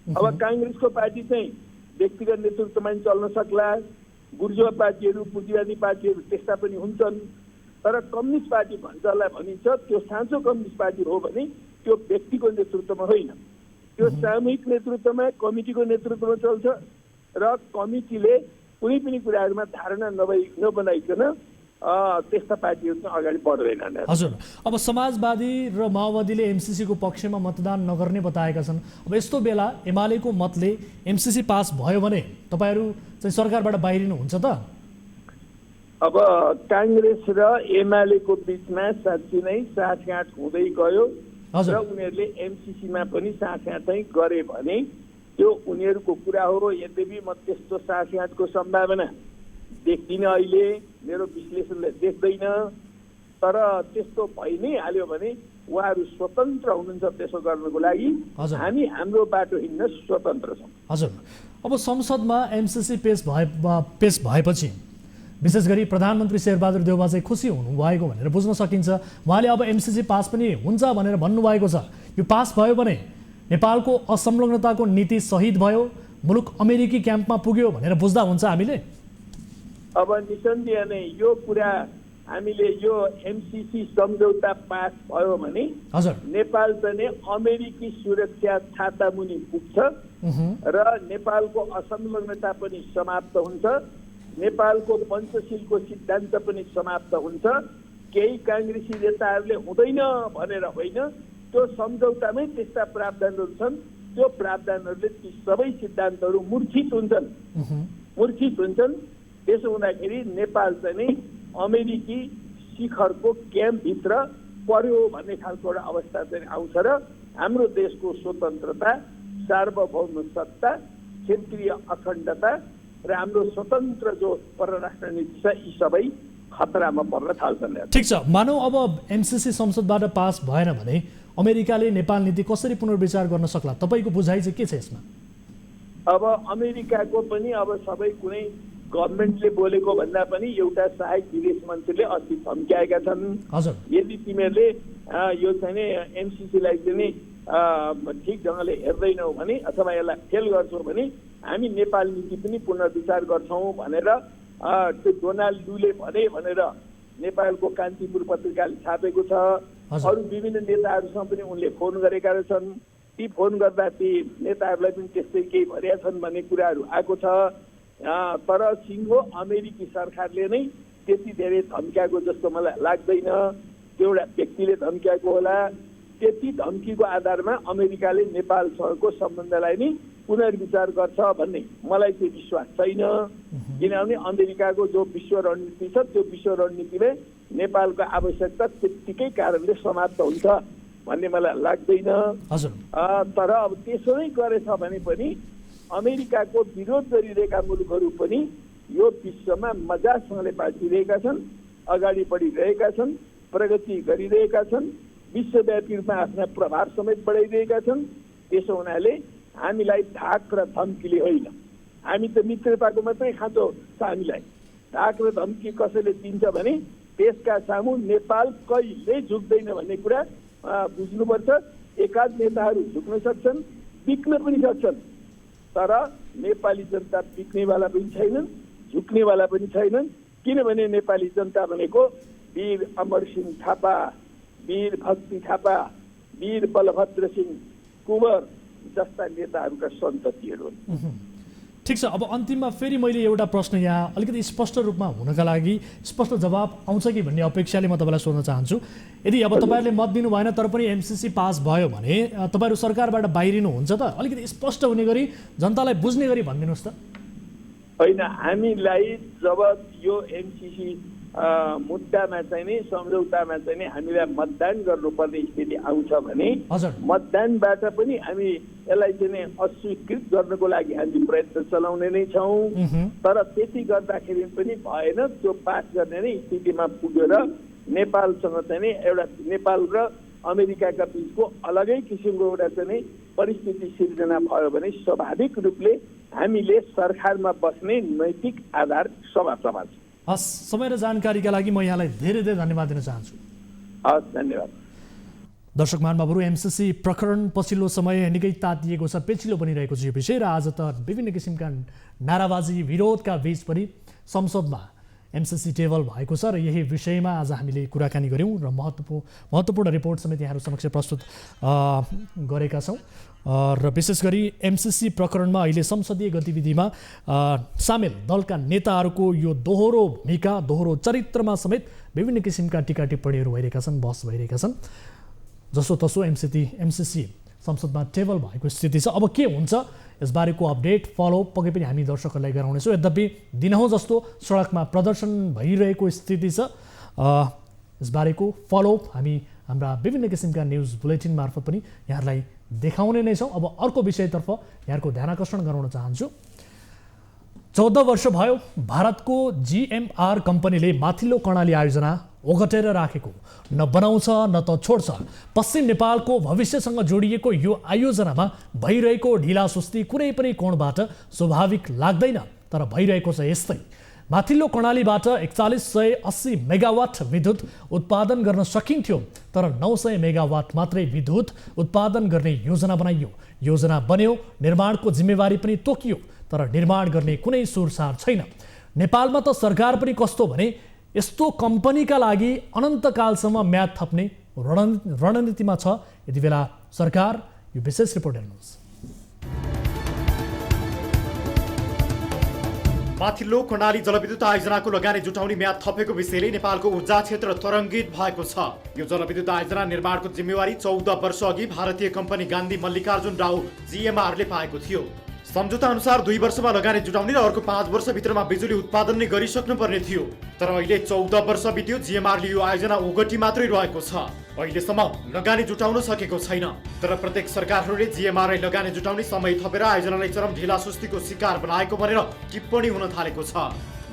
अब काङ्ग्रेसको पार्टी चाहिँ व्यक्तिगत नेतृत्वमा पनि चल्न सक्ला, बुर्जुवा पार्टीहरू, पुँजीवादी पार्टीहरू त्यस्ता पनि हुन्छन्, तर कम्युनिस्ट पार्टी जसलाई भनिन्छ त्यो साँचो कम्युनिस्ट पार्टी हो भने त्यो व्यक्तिको नेतृत्वमा होइन, त्यो सामूहिक नेतृत्वमा कमिटीको नेतृत्वमा चल्छ र कमिटीले कुनै पनि कुराहरूमा धारणा नबनाइकन त्यस्ता पार्टीहरू चाहिँ अगाडि बढ्दैनन्। हजुर, अब समाजवादी र माओवादीले एमसीसीको पक्षमा मतदान नगर्ने बताएका छन्। अब यस्तो बेला एमालेको मतले एमसीसी पास भयो भने तपाईँहरू चाहिँ सरकारबाट बाहिरिनुहुन्छ त? अब काङ्ग्रेस र एमालेको बिचमा साँच्ची नै साँठगाँठ हुँदै गयो र उनीहरूले एमसीसीमा पनि साँठगाँठ गरे भने त्यो उनीहरूको कुरा हो। यद्यपि म त्यस्तो साँठगाँठको सम्भावना देख्दिनँ, अहिले मेरो विश्लेषणले देख्दैन, तर त्यस्तो भइ नै हाल्यो भने उहाँहरू स्वतन्त्र हुनुहुन्छ त्यसो गर्नको लागि। हामी हाम्रो बाटो हिँड्न स्वतन्त्र छौँ। हजुर, अब संसदमा एमसीसी पेश भएपछि विशेष गरी प्रधानमन्त्री शेरबहादुर देउवा चाहिँ खुसी हुनुभएको भनेर बुझ्न सकिन्छ। उहाँले अब एमसीसी पास पनि हुन्छ भनेर भन्नुभएको छ। यो पास भयो भने नेपालको असंलग्नताको नीति सहित भयो, मुलुक अमेरिकी क्याम्पमा पुग्यो भनेर बुझ्दा हुन्छ हामीले? अब निसन्देह नै यो कुरा हामीले यो एमसीसी सम्झौता पास भयो भने नेपाल चाहिँ अमेरिकी सुरक्षा छाता मुनि पुग्छ र नेपालको असंलग्नता पनि समाप्त हुन्छ, नेपालको पञ्चशीलको सिद्धान्त पनि समाप्त हुन्छ। केही काङ्ग्रेसी नेताहरूले हुँदैन भनेर होइन, त्यो सम्झौतामै त्यस्ता प्रावधानहरू छन् त्यो प्रावधानहरूले ती सबै सिद्धान्तहरू मूर्छित हुन्छन्। त्यसो हुँदाखेरि नेपाल चाहिँ नि अमेरिकी शिखरको क्याम्पभित्र पर्यो भन्ने खालको एउटा अवस्था चाहिँ आउँछ र हाम्रो देशको स्वतन्त्रता, सार्वभौम सत्ता, क्षेत्रीय अखण्डता र हाम्रो स्वतन्त्र जो परराष्ट्र नीति छ यी सबै खतरामा पर्न थाल्छन्। ठिक छ, मानौ अब एमसिसी संसदबाट पास भएन भने अमेरिकाले नेपाल नीति कसरी पुनर्विचार गर्न सक्ला? तपाईँको बुझाइ चाहिँ के छ यसमा? अब अमेरिकाको पनि अब सबै कुनै गभर्मेन्टले बोलेको भन्दा पनि एउटा सहायक विदेश मन्त्रीले अस्ति धम्क्याएका छन्। यदि तिमीहरूले यो चाहिँ नि एमसिसीलाई चाहिँ नि ठिक ढङ्गले हेर्दैनौ भने अथवा यसलाई फेल गर्छौ भने हामी नेपाल नीति पनि पुनर्विचार गर्छौँ भनेर त्यो डोनाल्ड लुले भनेर नेपालको कान्तिपुर पत्रिकाले छापेको छ। अरू विभिन्न नेताहरूसँग पनि उनले फोन गरेका रहेछन्। ती फोन गर्दा ती नेताहरूलाई पनि त्यस्तै केही भरिया छन् भन्ने कुराहरू आएको छ। तर सिङ्गो अमेरिकी सरकारले नै त्यति धेरै धम्क्याएको जस्तो मलाई लाग्दैन। त्यो एउटा व्यक्तिले धम्क्याएको होला। त्यति धम्कीको आधारमा अमेरिकाले नेपालसँगको सम्बन्धलाई नै पुनर्विचार गर्छ भन्ने मलाई चाहिँ विश्वास छैन। किनभने अमेरिकाको जो विश्व रणनीति छ त्यो विश्व रणनीतिले नेपालको आवश्यकता त्यत्तिकै कारणले समाप्त हुन्छ भन्ने मलाई लाग्दैन। तर अब त्यसो नै गरेछ भने पनि अमेरिकाको विरोध गरिरहेका मुलुकहरू पनि यो विश्वमा मजासँगले बाँचिरहेका छन्, अगाडि बढिरहेका छन्, प्रगति गरिरहेका छन्, विश्वव्यापी रूपमा आफ्ना प्रभाव समेत बढाइरहेका छन्। त्यसो हुनाले हामीलाई धाक र धम्कीले होइन, हामी त मित्रताको मात्रै खाँचो छ हामीलाई। धाक र धम्की कसैले दिन्छ भने त्यसका सामु नेपाल कहिल्यै झुक्दैन भन्ने कुरा बुझ्नुपर्छ। एकाध नेताहरू झुक्न सक्छन्, बिक्न पनि सक्छन्, तर नेपाली जनता बिक्नेवाला पनि छैनन्, झुक्नेवाला पनि छैनन्। किनभने नेपाली जनता भनेको वीर अमरसिंह थापा, वीर भक्ति थापा, वीर बलभद्र सिंह कुँवर जस्ता नेताहरूका सन्ततिहरू हुन्। ठिक छ, अब अन्तिममा फेरि मैले एउटा प्रश्न यहाँ अलिकति स्पष्ट रूपमा हुनका लागि स्पष्ट जवाब आउँछ कि भन्ने अपेक्षाले म तपाईँलाई सोध्न चाहन्छु। यदि अब तपाईँहरूले मत दिनु भएन तर पनि एमसिसी पास भयो भने तपाईँहरू सरकारबाट बाहिरिनुहुन्छ त? अलिकति स्पष्ट हुने गरी जनतालाई बुझ्ने गरी भनिदिनुहोस् त। होइन, हामीलाई जब यो एमसिसी मुद्दामा चाहिँ नि सम्झौतामा चाहिँ नि हामीलाई मतदान गर्नुपर्ने स्थिति आउँछ भने मतदानबाट पनि हामी यसलाई चाहिँ नि अस्वीकृत गर्नको लागि हामी प्रयत्न चलाउने नै छौँ। तर त्यति गर्दाखेरि पनि भएन, त्यो पास गर्ने नै स्थितिमा पुगेर नेपालसँग चाहिँ नि एउटा नेपाल र अमेरिकाका बिचको अलगै किसिमको एउटा चाहिँ नि परिस्थिति सिर्जना भयो भने स्वाभाविक रूपले हामीले सरकारमा बस्ने नैतिक आधार समाप्त हुन्छ। हस्, समय र जानकारीका लागि म यहाँलाई धेरै धेरै धन्यवाद दिन चाहन्छु। हस्, धन्यवाद। दर्शक महानुभावहरू, एमसिसी प्रकरण पछिल्लो समय निकै तातिएको छ, पेचिलो बनिरहेको छ यो विषय र आज त विभिन्न किसिमका नाराबाजी विरोधका बीच पनि संसदमा एमसिसी टेबल भएको छ र यही विषयमा आज हामीले कुराकानी गऱ्यौँ र महत्त्वपूर्ण रिपोर्ट समेत यहाँहरू समक्ष प्रस्तुत गरेका छौँ। र विशेष गरी एमसिसी प्रकरणमा अहिले संसदीय गतिविधिमा सामेल दलका नेताहरूको यो दोहोरो भूमिका, दोहोरो चरित्रमा समेत विभिन्न किसिमका टिका टिप्पणीहरू भइरहेका छन्, बहस भइरहेका छन्। जसोतसो एमसिसी संसदमा टेबल भएको स्थिति छ। अब के हुन्छ यसबारेको अपडेट फलोअप पक्कै पनि हामी दर्शकहरूलाई गराउनेछौँ। यद्यपि दिनहुँ जस्तो सडकमा प्रदर्शन भइरहेको स्थिति छ, यसबारेको फलोअप हामी हाम्रा विभिन्न किसिमका न्युज बुलेटिन मार्फत पनि यहाँहरूलाई देखाउने नै छौँ। अब अर्को विषयतर्फ यहाँहरूको ध्यानाकर्षण गराउन चाहन्छु। 14 वर्ष भयो भारतको GMR कम्पनीले माथिल्लो कर्णाली आयोजना ओगटेर राखेको, न बनाउँछ न त छोड्छ। पश्चिम नेपालको भविष्यसँग जोडिएको यो आयोजनामा भइरहेको ढिलासुस्ती कुनै पनि कोणबाट स्वाभाविक लाग्दैन, तर भइरहेको छ यस्तै। माथिल्लो कर्णालीबाट 4180 मेगावाट विद्युत उत्पादन गर्न सकिन्थ्यो, तर 900 मेगावाट मात्रै विद्युत उत्पादन गर्ने योजना बनाइयो। योजना बन्यो, निर्माणको जिम्मेवारी पनि तोकियो, तर निर्माण गर्ने कुनै सुरसार छैन। नेपालमा त सरकार पनि कस्तो भने यस्तो कम्पनीका लागि अनन्तकालसम्म म्याद थप्ने रणनीतिमा छ। यति बेला सरकार, यो विशेष रिपोर्ट हेर्नुहोस्। माथिल्लो कर्णाली जलविद्युत आयोजनाको लगानी जुटाउने म्याद थपेको विषयले नेपालको ऊर्जा क्षेत्र तरङ्गित भएको छ। यो जलविद्युत आयोजना निर्माणको जिम्मेवारी 14 वर्ष अघि भारतीय कम्पनी गान्धी मल्लिकार्जुन राव जीएमआरले पाएको थियो। सम्झौता अनुसार 2 वर्षमा लगानी जुटाउने र अर्को 5 वर्षभित्रमा बिजुली उत्पादन नै गरिसक्नुपर्ने थियो। तर अहिले 14 वर्ष बित्यो, जीएमआरले यो आयोजना ओगटी मात्रै रहेको छ। अहिलेसम्म लगानी जुटाउन सकेको छैन। तर प्रत्येक सरकारहरूले जीएमआरलाई लगानी जुटाउने समय थपेर आयोजनालाई चरम ढिलासुस्तीको शिकार बनाएको भनेर टिप्पणी हुन थालेको छ।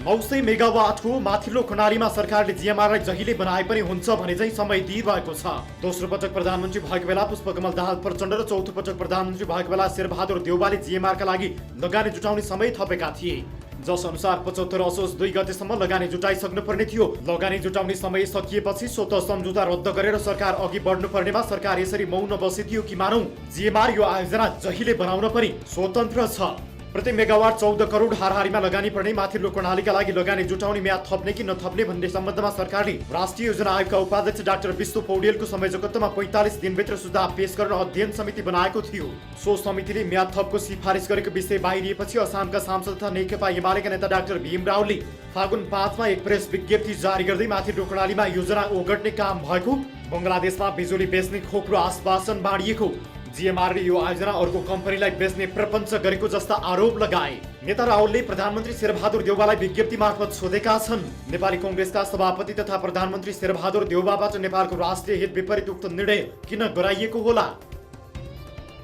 900 मेगावाटको माथिल्लो कर्णालीमा सरकारले जीएमआरलाई जहिले बनाए पनि हुन्छ भने चाहिँ समय दिइरहेको छ। दोस्रो पटक प्रधानमन्त्री भएको बेला पुष्पकमल दाहाल प्रचण्ड र चौथो पटक प्रधानमन्त्री भएको बेला शेरबहादुर देउवाले जीएमआरका लागि लगानी जुटाउने समय थपेका थिए, जस अनुसार 75 असोज 2 गतेसम्म लगानी जुटाइसक्नुपर्ने थियो। लगानी जुटाउने समय सकिएपछि स्वतः सम्झौता रद्द गरेर सरकार अघि बढ्नुपर्नेमा सरकार यसरी मौन बसेथ्यो कि मानौ जीएमआर यो आयोजना जहिले बनाउन पनि स्वतन्त्र छ। प्रति मेगावाट 14 करोड हाराहारीमा लगानी पर्ने माथिल्लो कर्णालीका लागि लगानी जुटाउने म्याद थप्ने कि नथप्ने भन्ने सम्बन्धमा सरकारले राष्ट्रिय योजना आयोगका उपाध्यक्ष डाक्टर विष्णु पौडेलको संयोजकत्वमा 45 दिनभित्र सुझाव पेश गर्न अध्ययन समिति बनाएको थियो। सो समितिले म्याद थपको सिफारिस गरेको विषय बाहिरिएपछि असमका सांसद तथा नेकपा एमालेका नेता डाक्टर भीम रावले फागुन 5 मा एक प्रेस विज्ञप्ति जारी गर्दै माथिल्लो कर्णालीमा योजना ओगट्ने काम भएको, बङ्गलादेशमा बिजुली बेच्ने खोक्रो आश्वासन बाँडिएको, जीएमआरले यो आयोजना अर्को कम्पनीलाई बेच्ने प्रपञ्च गरेको जस्ता आरोप लगाए। नेता रावलले प्रधानमन्त्री शेरबहादुर देउवालाई विज्ञप्ति मार्फत सोधेका छन्, नेपाली कङ्ग्रेसका सभापति तथा प्रधानमन्त्री शेरबहादुर देउवाबाट नेपालको राष्ट्रिय हित विपरीत उक्त निर्णय किन गराइएको होला?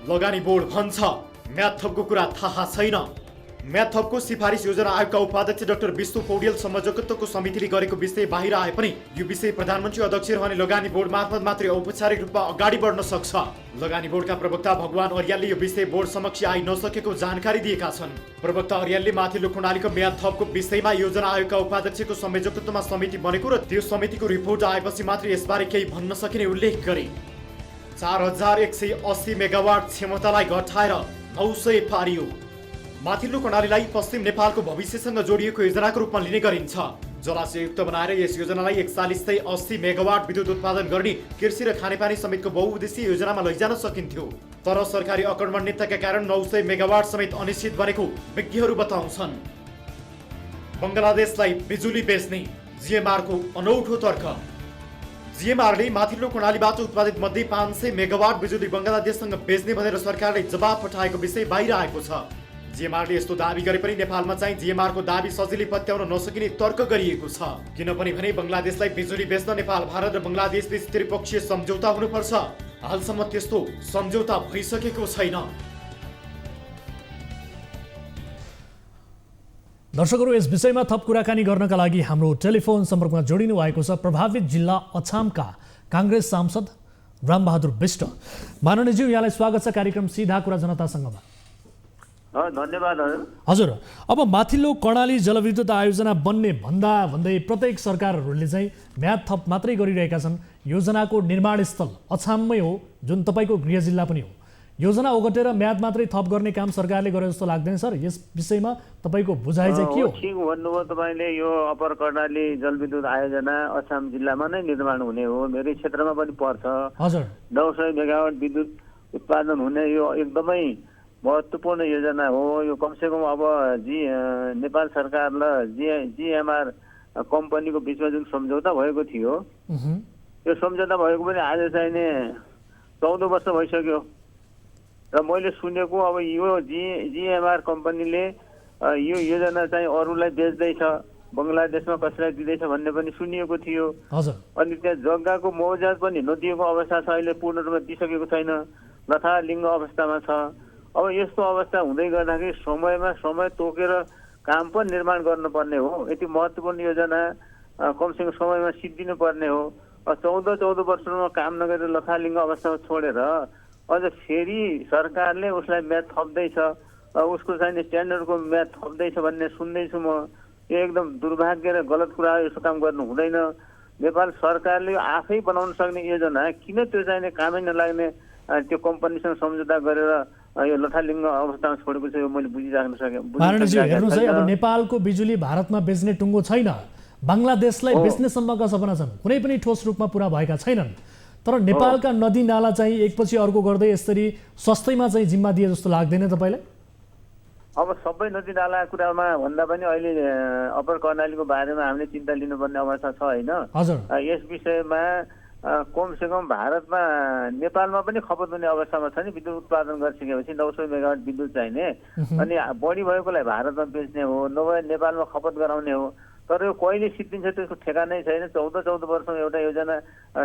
लगानी बोर्ड भन्छ म्याद थपको कुरा थाहा छैन। म्याद थपको सिफारिस योजना आयोगका उपाध्यक्ष डाक्टर विष्णु पौडेल संयोजकत्वको समितिले गरेको विषय बाहिर आए पनि यो विषय प्रधानमन्त्री अध्यक्ष रहने लगानी बोर्ड मार्फत मात्रै औपचारिक रूपमा अगाडि बढ्न सक्छ। लगानी बोर्डका प्रवक्ता भगवान अर्यालले यो विषय बोर्ड समक्ष आई नसकेको जानकारी दिएका छन्। प्रवक्ता अर्यालले माथिल्लो कर्णालीको म्याद थपको विषयमा योजना आयोगका उपाध्यक्षको संयोजकत्वमा समिति बनेको र त्यो समितिको रिपोर्ट आएपछि मात्रै यसबारे केही भन्न सकिने उल्लेख गरे। 4180 मेगावाट क्षमतालाई घटाएर 900 पारियो। माथिल्लो कर्णालीलाई पश्चिम नेपालको भविष्यसँग जोडिएको योजनाको रूपमा लिने गरिन्छ। जलाशययुक्त बनाएर यस योजनालाई 4180 मेगावाट विद्युत उत्पादन गर्ने कृषि र खानेपानी समेतको बहुउद्देश्य योजनामा लैजान सकिन्थ्यो। तर सरकारी अकर्मण्यताका कारण 900 मेगावाट समेत अनिश्चित बनेको विज्ञहरू बताउँछन्। बङ्गलादेशलाई बिजुली बेच्ने जीएमआरको अनौठो तर्क। जीएमआरले माथिल्लो कर्णालीबाट उत्पादित मध्ये 500 मेगावाट बिजुली बङ्गलादेशसँग बेच्ने भनेर सरकारले जवाब पठाएको विषय बाहिर आएको छ। जीएमआरले यस्तो दाबी गरे पनि नेपालमा चाहिँ जीएमआरको दाबी सजिलै पत्याउन नसकिने तर्क गरिएको छ। किनभने भने बङ्गलादेशलाई बिजुली बेच्न नेपाल, भारत र बङ्गलादेश बीच त्रिपक्षीय सम्झौता हुनुपर्छ। हालसम्म त्यस्तो सम्झौता भइसकेको छैन। दर्शकहरू, यस विषयमा थप कुराकानी गर्नका लागि हाम्रो टेलिफोन सम्पर्कमा जोडिनु भएको छ प्रभावित जिल्ला अछामका काङ्ग्रेस सांसद रामबहादुर बिष्ट। माननीयज्यू, यहाँलाई स्वागत छ कार्यक्रम सीधा कुरा जनतासँगमा। धन्यवाद हजुर। अब माथिल्लो कर्णाली जलविद्युत आयोजना बन्ने भन्दै प्रत्येक सरकारहरूले चाहिँ म्याद थप मात्रै गरिरहेका छन्। योजनाको निर्माण स्थल अछाममै हो, जुन तपाईँको गृह जिल्ला पनि हो। योजना ओगटेर म्याद मात्रै थप गर्ने काम सरकारले गरे जस्तो लाग्दैन सर? यस विषयमा तपाईँको बुझाइ चाहिँ के हो? ठिक भन्नुभयो तपाईँले। यो अप्पर कर्णाली जलविद्युत आयोजना अछाम जिल्लामा नै निर्माण हुने हो, मेरै क्षेत्रमा पनि पर्छ। हजुर। 900 मेगावाट विद्युत उत्पादन हुने यो एकदमै महत्त्वपूर्ण योजना हो। यो कमसेकम अब नेपाल सरकार र जीएमआर कम्पनीको बिचमा जुन सम्झौता भएको थियो, त्यो सम्झौता भएको पनि आज चाहिँ 14 वर्ष भइसक्यो। र मैले सुनेको अब यो जीएमआर कम्पनीले यो योजना चाहिँ अरूलाई बेच्दैछ, बङ्गलादेशमा कसैलाई दिँदैछ भन्ने पनि सुनिएको थियो। अनि त्यहाँ जग्गाको मुआवजा पनि नदिएको अवस्था छ, अहिले पूर्ण रूपमा दिइसकेको छैन, लथालिङ्ग अवस्थामा छ। अब यस्तो अवस्था हुँदै गर्दाखेरि समयमा समय तोकेर काम पनि निर्माण गर्नुपर्ने हो। यति महत्त्वपूर्ण योजना कमसेकम समयमा सिद्धिनु पर्ने हो। 14 वर्षमा काम नगरेर लथालिङ्ग अवस्थामा छोडेर अझ फेरि सरकारले उसलाई म्याद थप्दैछ, उसको चाहिँ स्ट्यान्डर्डको म्याद थप्दैछ भन्ने सुन्दैछु म। यो एकदम दुर्भाग्य र गलत कुरा हो। यस्तो काम गर्नु हुँदैन। नेपाल सरकारले आफै बनाउन सक्ने योजना किन त्यो चाहिँ कामै नलाग्ने त्यो कम्पनीसँग सम्झौता गरेर यो लथालिङ्ग अवस्थामा छोडेको छ, यो मैले बुझिराख्न सकेँ। हेर्नुहोस् है, अब नेपालको बिजुली भारतमा बेच्ने टुङ्गो छैन, बङ्गलादेशलाई बेच्नेसम्मका सपना छन्, कुनै पनि ठोस रूपमा पुरा भएका छैनन्। तर नेपालका नदी नाला चाहिँ एकपछि अर्को गर्दै यसरी सस्तैमा चाहिँ जिम्मा दिए जस्तो लाग्दैन तपाईँलाई? अब सबै नदी नाला कुरामा भन्दा पनि अहिले अप्पर कर्णालीको बारेमा हामीले चिन्ता लिनुपर्ने अवस्था छ होइन। हजुर यस विषयमा कमसेकम भारतमा नेपालमा पनि खपत हुने अवस्थामा छ नि। विद्युत उत्पादन गरिसकेपछि 900 मेगावाट विद्युत चाहिने अनि बढी भएकोलाई भारतमा बेच्ने हो, नभए नेपालमा खपत गराउने हो। तर यो कहिले सिद्धिन्छ त्यसको ठेगानै छैन। 14 वर्षमा एउटा योजना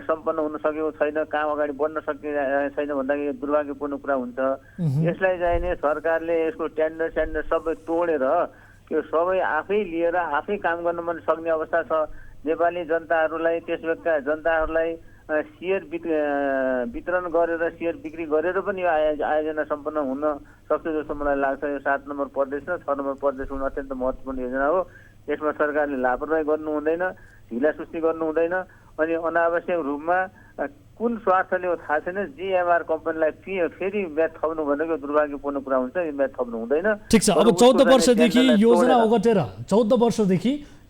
सम्पन्न हुन सकेको छैन, काम अगाडि बढ्न सकिरहेको छैन भन्दाखेरि दुर्भाग्यपूर्ण कुरा हुन्छ। यसलाई चाहिने सरकारले यसको टेन्डर सबै तोडेर यो सबै आफै लिएर आफै काम गर्न पनि सक्ने अवस्था छ। नेपाली जनताहरूलाई त्यसबेला जनताहरूलाई सेयर वितरण गरेर सेयर बिक्री गरेर पनि यो आयोजना सम्पन्न हुन सक्छ जस्तो मलाई लाग्छ। यो 7 नम्बर प्रदेश र 6 नम्बर प्रदेश हुन अत्यन्त महत्त्वपूर्ण योजना हो। यसमा सरकारले लापरवाही गर्नु हुँदैन, ढिलासुस्ती गर्नु हुँदैन अनि अनावश्यक रूपमा कुन स्वार्थले हो थाहा छैन जिएमआर कम्पनीलाई फेरि ब्याज थप्नु भनेको दुर्भाग्यपूर्ण कुरा हुन्छ। यो ब्याज थप्नु हुँदैन। ठिक छ। अब 14 वर्षदेखि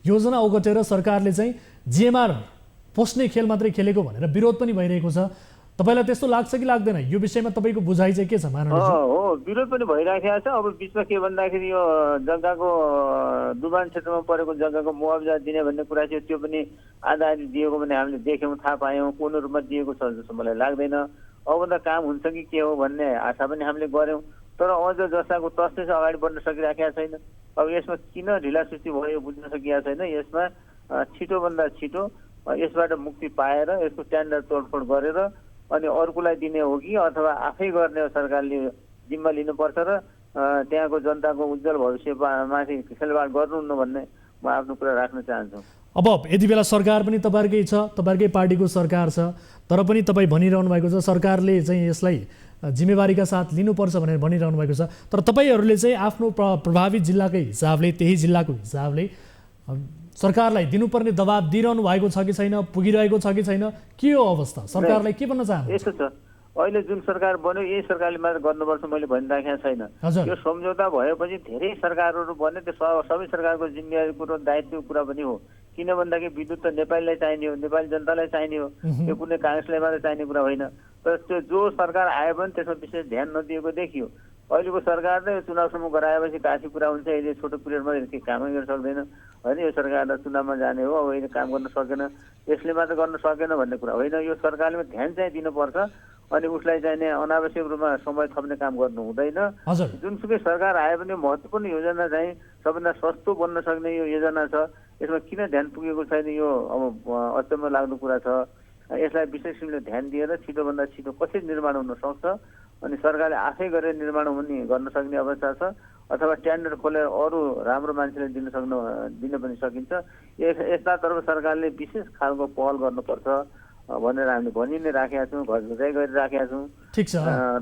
योजना ओगटेर सरकारले चाहिँ जिएमआर पस्ने खेल मात्रै खेलेको भनेर विरोध पनि भइरहेको छ। तपाईलाई त्यस्तो लाग्छ कि लाग्दैन? यो विषयमा तपाईँको बुझाइ चाहिँ के छ माननीयजी? हो, विरोध पनि भइराखेको छ। अब बिचमा के भन्दाखेरि यो जग्गाको डुबान क्षेत्रमा परेको जग्गाको मुआवजा दिने भन्ने कुरा थियो, त्यो पनि आधा आधी दिएको पनि हामीले देख्यौँ, थाहा पायौँ। पूर्ण रूपमा दिएको छ जस्तो मलाई लाग्दैन। अब त काम हुन्छ कि के हो भन्ने आशा पनि हामीले गऱ्यौँ, तर अझ जस्ताको तस्तै अगाडि बढ्न सकिराखेका छैन। अब यसमा किन ढिलासुस्ती भयो बुझ्न सकिएको छैन। यसमा छिटोभन्दा छिटो यसबाट मुक्ति पाएर यसको टेन्डर तोडफोड गरेर अनि अर्कोलाई दिने हो कि अथवा आफै गर्ने हो, सरकारले जिम्मा लिनुपर्छ र त्यहाँको जनताको उज्जवल भविष्यमाथि खेलवाड गर्नुहुन्न भन्ने म आफ्नो कुरा राख्न चाहन्छु। अब यति बेला सरकार पनि तपाईँकै छ, तपाईँकै पार्टीको सरकार छ, तर पनि तपाईँ भनिरहनु भएको छ सरकारले चाहिँ यसलाई जिम्मेवारीका साथ लिनुपर्छ भनेर भनिरहनु भएको छ। तर तपाईँहरूले चाहिँ आफ्नो प्रभावित जिल्लाकै हिसाबले, त्यही जिल्लाको हिसाबले सरकारलाई दिनुपर्ने दबाब दिइरहनु भएको छ कि छैन, पुगिरहेको छ कि छैन, के हो अवस्था? सरकारलाई के भन्न चाहनुहुन्छ? यस्तो छ, अहिले जुन सरकार बन्यो यही सरकारले मात्र गर्नुपर्छ मैले भनिराखेको छैन। यो सम्झौता भएपछि धेरै सरकारहरू बन्यो, त्यो सबै सरकारको जिम्मेवारी कुरो दायित्वको कुरा पनि हो। किन भन्दाखेरि विद्युत त नेपालीलाई चाहिने हो, नेपाली जनतालाई चाहिने हो, यो कुनै काङ्ग्रेसलाई मात्र चाहिने कुरा होइन। तर त्यो जो सरकार आयो भने त्यसमा विशेष ध्यान नदिएको देखियो। अहिलेको सरकारले चुनावसम्म गराएपछि काफी कुरा हुन्छ, यसले छोटो पिरियडमा केही कामै गर्न सक्दैन होइन। यो सरकारलाई चुनावमा जाने हो, अब यसले काम गर्न सकेन, यसले मात्र गर्न सकेन भन्ने कुरा होइन। यो सरकारले ध्यान चाहिँ दिनुपर्छ अनि उसलाई चाहिने अनावश्यक रूपमा समय थप्ने काम गर्नु हुँदैन। जुनसुकै सरकार आए पनि महत्त्वपूर्ण योजना चाहिँ सबभन्दा सस्तो बन्न सक्ने यो योजना छ, यसमा किन ध्यान पुगेको छैन यो अब अचम्म लाग्दो कुरा छ। यसलाई विशेष किसिमले ध्यान दिएर छिटोभन्दा छिटो कसरी निर्माण हुन सक्छ अनि सरकारले आफै गरेर निर्माण गर्न सक्ने अवस्था छ अथवा टेन्डर खोलेर अरू राम्रो मान्छेले दिन पनि सकिन्छ। यस्तातर्फ सरकारले विशेष खालको पहल गर्नुपर्छ भनेर हामीले भनि नै राखेका छौँ, घरघुचाइ गरिराखेका छौँ। ठिक छ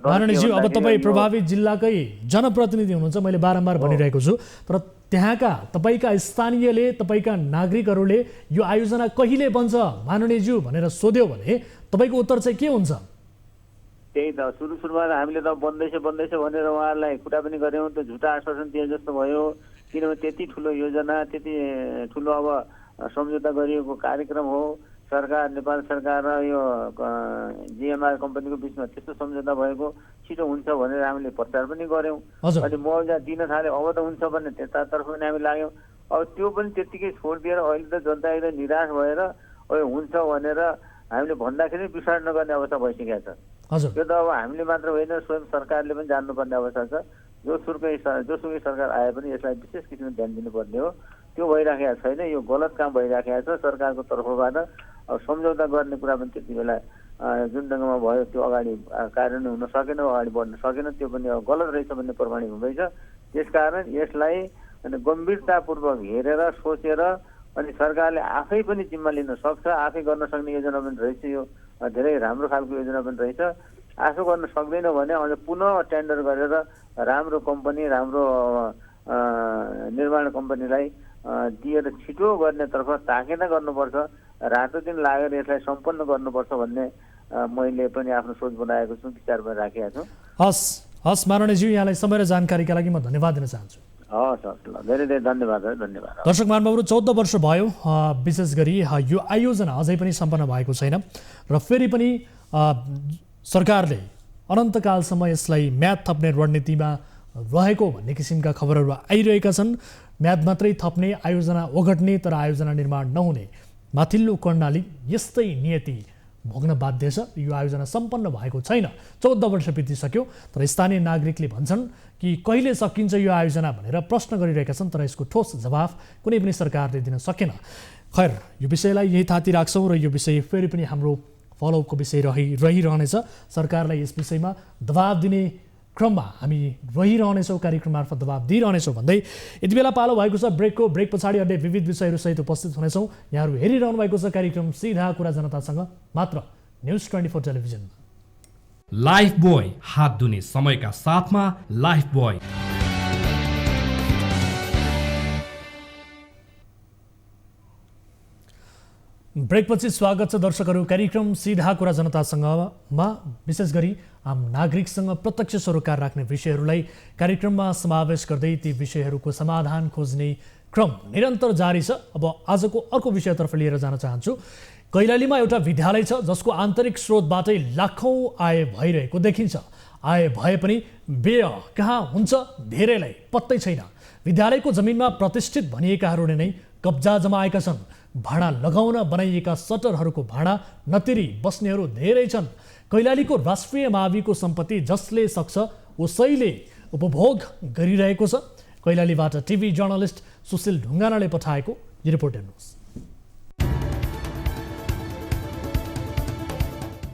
माननीयज्यू, अब तपाईँ प्रभावित जिल्लाकै जनप्रतिनिधि हुनुहुन्छ, मैले बारम्बार भनिरहेको छु। तर त्यहाँका तपाईँका स्थानीयले, तपाईँका नागरिकहरूले यो आयोजना कहिले बन्छ माननीयज्यू भनेर सोध्यो भने तपाईँको उत्तर चाहिँ के हुन्छ? त्यही त सुरुमा हामीले त बन्दैछ भनेर उहाँहरूलाई कुरा पनि गऱ्यौँ, त्यो झुटा आश्वासन दिए जस्तो भयो। किनभने त्यति ठुलो योजना, त्यति ठुलो अब सम्झौता गरिएको कार्यक्रम हो। सरकार, नेपाल सरकार र यो जिएमआर कम्पनीको बिचमा त्यस्तो सम्झौता भएको छिटो हुन्छ भनेर हामीले प्रचार पनि गऱ्यौँ। अनि मुआवजा दिन थाल्यो, अब त हुन्छ भन्ने त्यतातर्फ पनि हामी लाग्यौँ। अब त्यो पनि त्यत्तिकै छोडिदिएर अहिले त जनता एकदम निराश भएर अब हुन्छ भनेर हामीले भन्दाखेरि विश्वास नगर्ने अवस्था भइसकेको छ। यो त अब हामीले मात्र होइन, स्वयं सरकारले पनि जान्नुपर्ने अवस्था छ। जोसुकै सरकार आए पनि यसलाई विशेष किसिमले ध्यान दिनुपर्ने हो। त्यो भइराखेको छैन, यो गलत काम भइराखेको छ सरकारको तर्फबाट। अब सम्झौता गर्ने कुरा पनि त्यति बेला जुन ढङ्गमा भयो त्यो अगाडि कार्यान्वयन हुन सकेन, अगाडि बढ्न सकेन, त्यो पनि अब गलत रहेछ भन्ने प्रमाणित हुँदैछ। त्यसकारण यसलाई गम्भीरतापूर्वक हेरेर सोचेर अनि सरकारले आफै पनि जिम्मा लिन सक्छ, आफै गर्न सक्ने योजना पनि रहेछ। यो धेरै राम्रो खालको योजना पनि रहेछ। आफै गर्न सक्दैन भने अझ पुनः टेन्डर गरेर राम्रो कम्पनी, राम्रो निर्माण कम्पनीलाई दिएर छिटो गर्नेतर्फ ताकेर गर्नुपर्छ। रातो दिन लागेर यसलाई सम्पन्न गर्नुपर्छ भन्ने मैले पनि आफ्नो सोच बनाएको छु, विचार पनि राखेका छु। हस् माननीयज्यू, यहाँलाई समय र जानकारीका लागि म धन्यवाद दिन चाहन्छु। हस् हस्, ल धेरै धेरै धन्यवाद। दर्शक महानुभावहरू, 14 वर्ष भयो विशेष गरी यो आयोजना अझै पनि सम्पन्न भएको छैन र फेरि पनि सरकारले अनन्तकालसम्म यसलाई म्याद थप्ने रणनीतिमा रहेको भन्ने किसिमका खबरहरू आइरहेका छन्। म्याद मात्रै थप्ने, आयोजना ओगट्ने तर आयोजना निर्माण नहुने माथिल्लो कर्णाली यस्तै नियति भोग्न बाध्य छ। यो आयोजना सम्पन्न भएको छैन, 14 वर्ष बितिसक्यो। तर स्थानीय नागरिकले भन्छन् कि कहिले सकिन्छ यो आयोजना भनेर प्रश्न गरिरहेका छन्, तर यसको ठोस जवाफ कुनै पनि सरकारले दिन सकेन। खैर, यो विषयलाई यही थाती राख्छौँ र यो विषय फेरि पनि हाम्रो फलोअपको विषय रहिरहनेछ। सरकारलाई यस विषयमा दबाब दिने क्रममा हामी रहिरहनेछौँ, कार्यक्रम मार्फत दबाब दिइरहनेछौँ भन्दै यति बेला पालो भएको छ ब्रेकको। ब्रेक पछाडि अन्य विविध विषयहरूसहित उपस्थित हुनेछौँ। यहाँहरू हेरिरहनु भएको छ कार्यक्रम सिधा कुरा जनतासँग, मात्र न्युज 24 टेलिभिजनमा। लाइफ बोय, हात धुने समयका साथमा लाइफ बोय। ब्रेकपछि स्वागत छ दर्शकहरू। कार्यक्रम सिधा कुरा जनतासँगमा विशेष गरी आम नागरिकसँग प्रत्यक्ष सरोकार राख्ने विषयहरूलाई कार्यक्रममा समावेश गर्दै ती विषयहरूको समाधान खोज्ने क्रम निरन्तर जारी छ। अब आजको अर्को विषयतर्फ लिएर जान चाहन्छु। कैलालीमा एउटा विद्यालय छ जसको आन्तरिक स्रोतबाटै लाखौँ आय भइरहेको देखिन्छ। आय भए पनि व्यय कहाँ हुन्छ धेरैलाई पत्तै छैन। विद्यालयको जमिनमा प्रतिष्ठित भनिएकाहरूले नै कब्जा जमाएका छन्। भाडा लगाउन बनाइएका सटरहरूको भाडा नतिरी बस्नेहरू धेरै छन्। कैलालीको राष्ट्रिय माविको सम्पत्ति जसले सक्छ उसैले उपभोग गरिरहेको छ। कैलालीबाट टिभी जर्नलिस्ट सुशील ढुङ्गानाले पठाएको यो रिपोर्ट हेर्नुहोस्।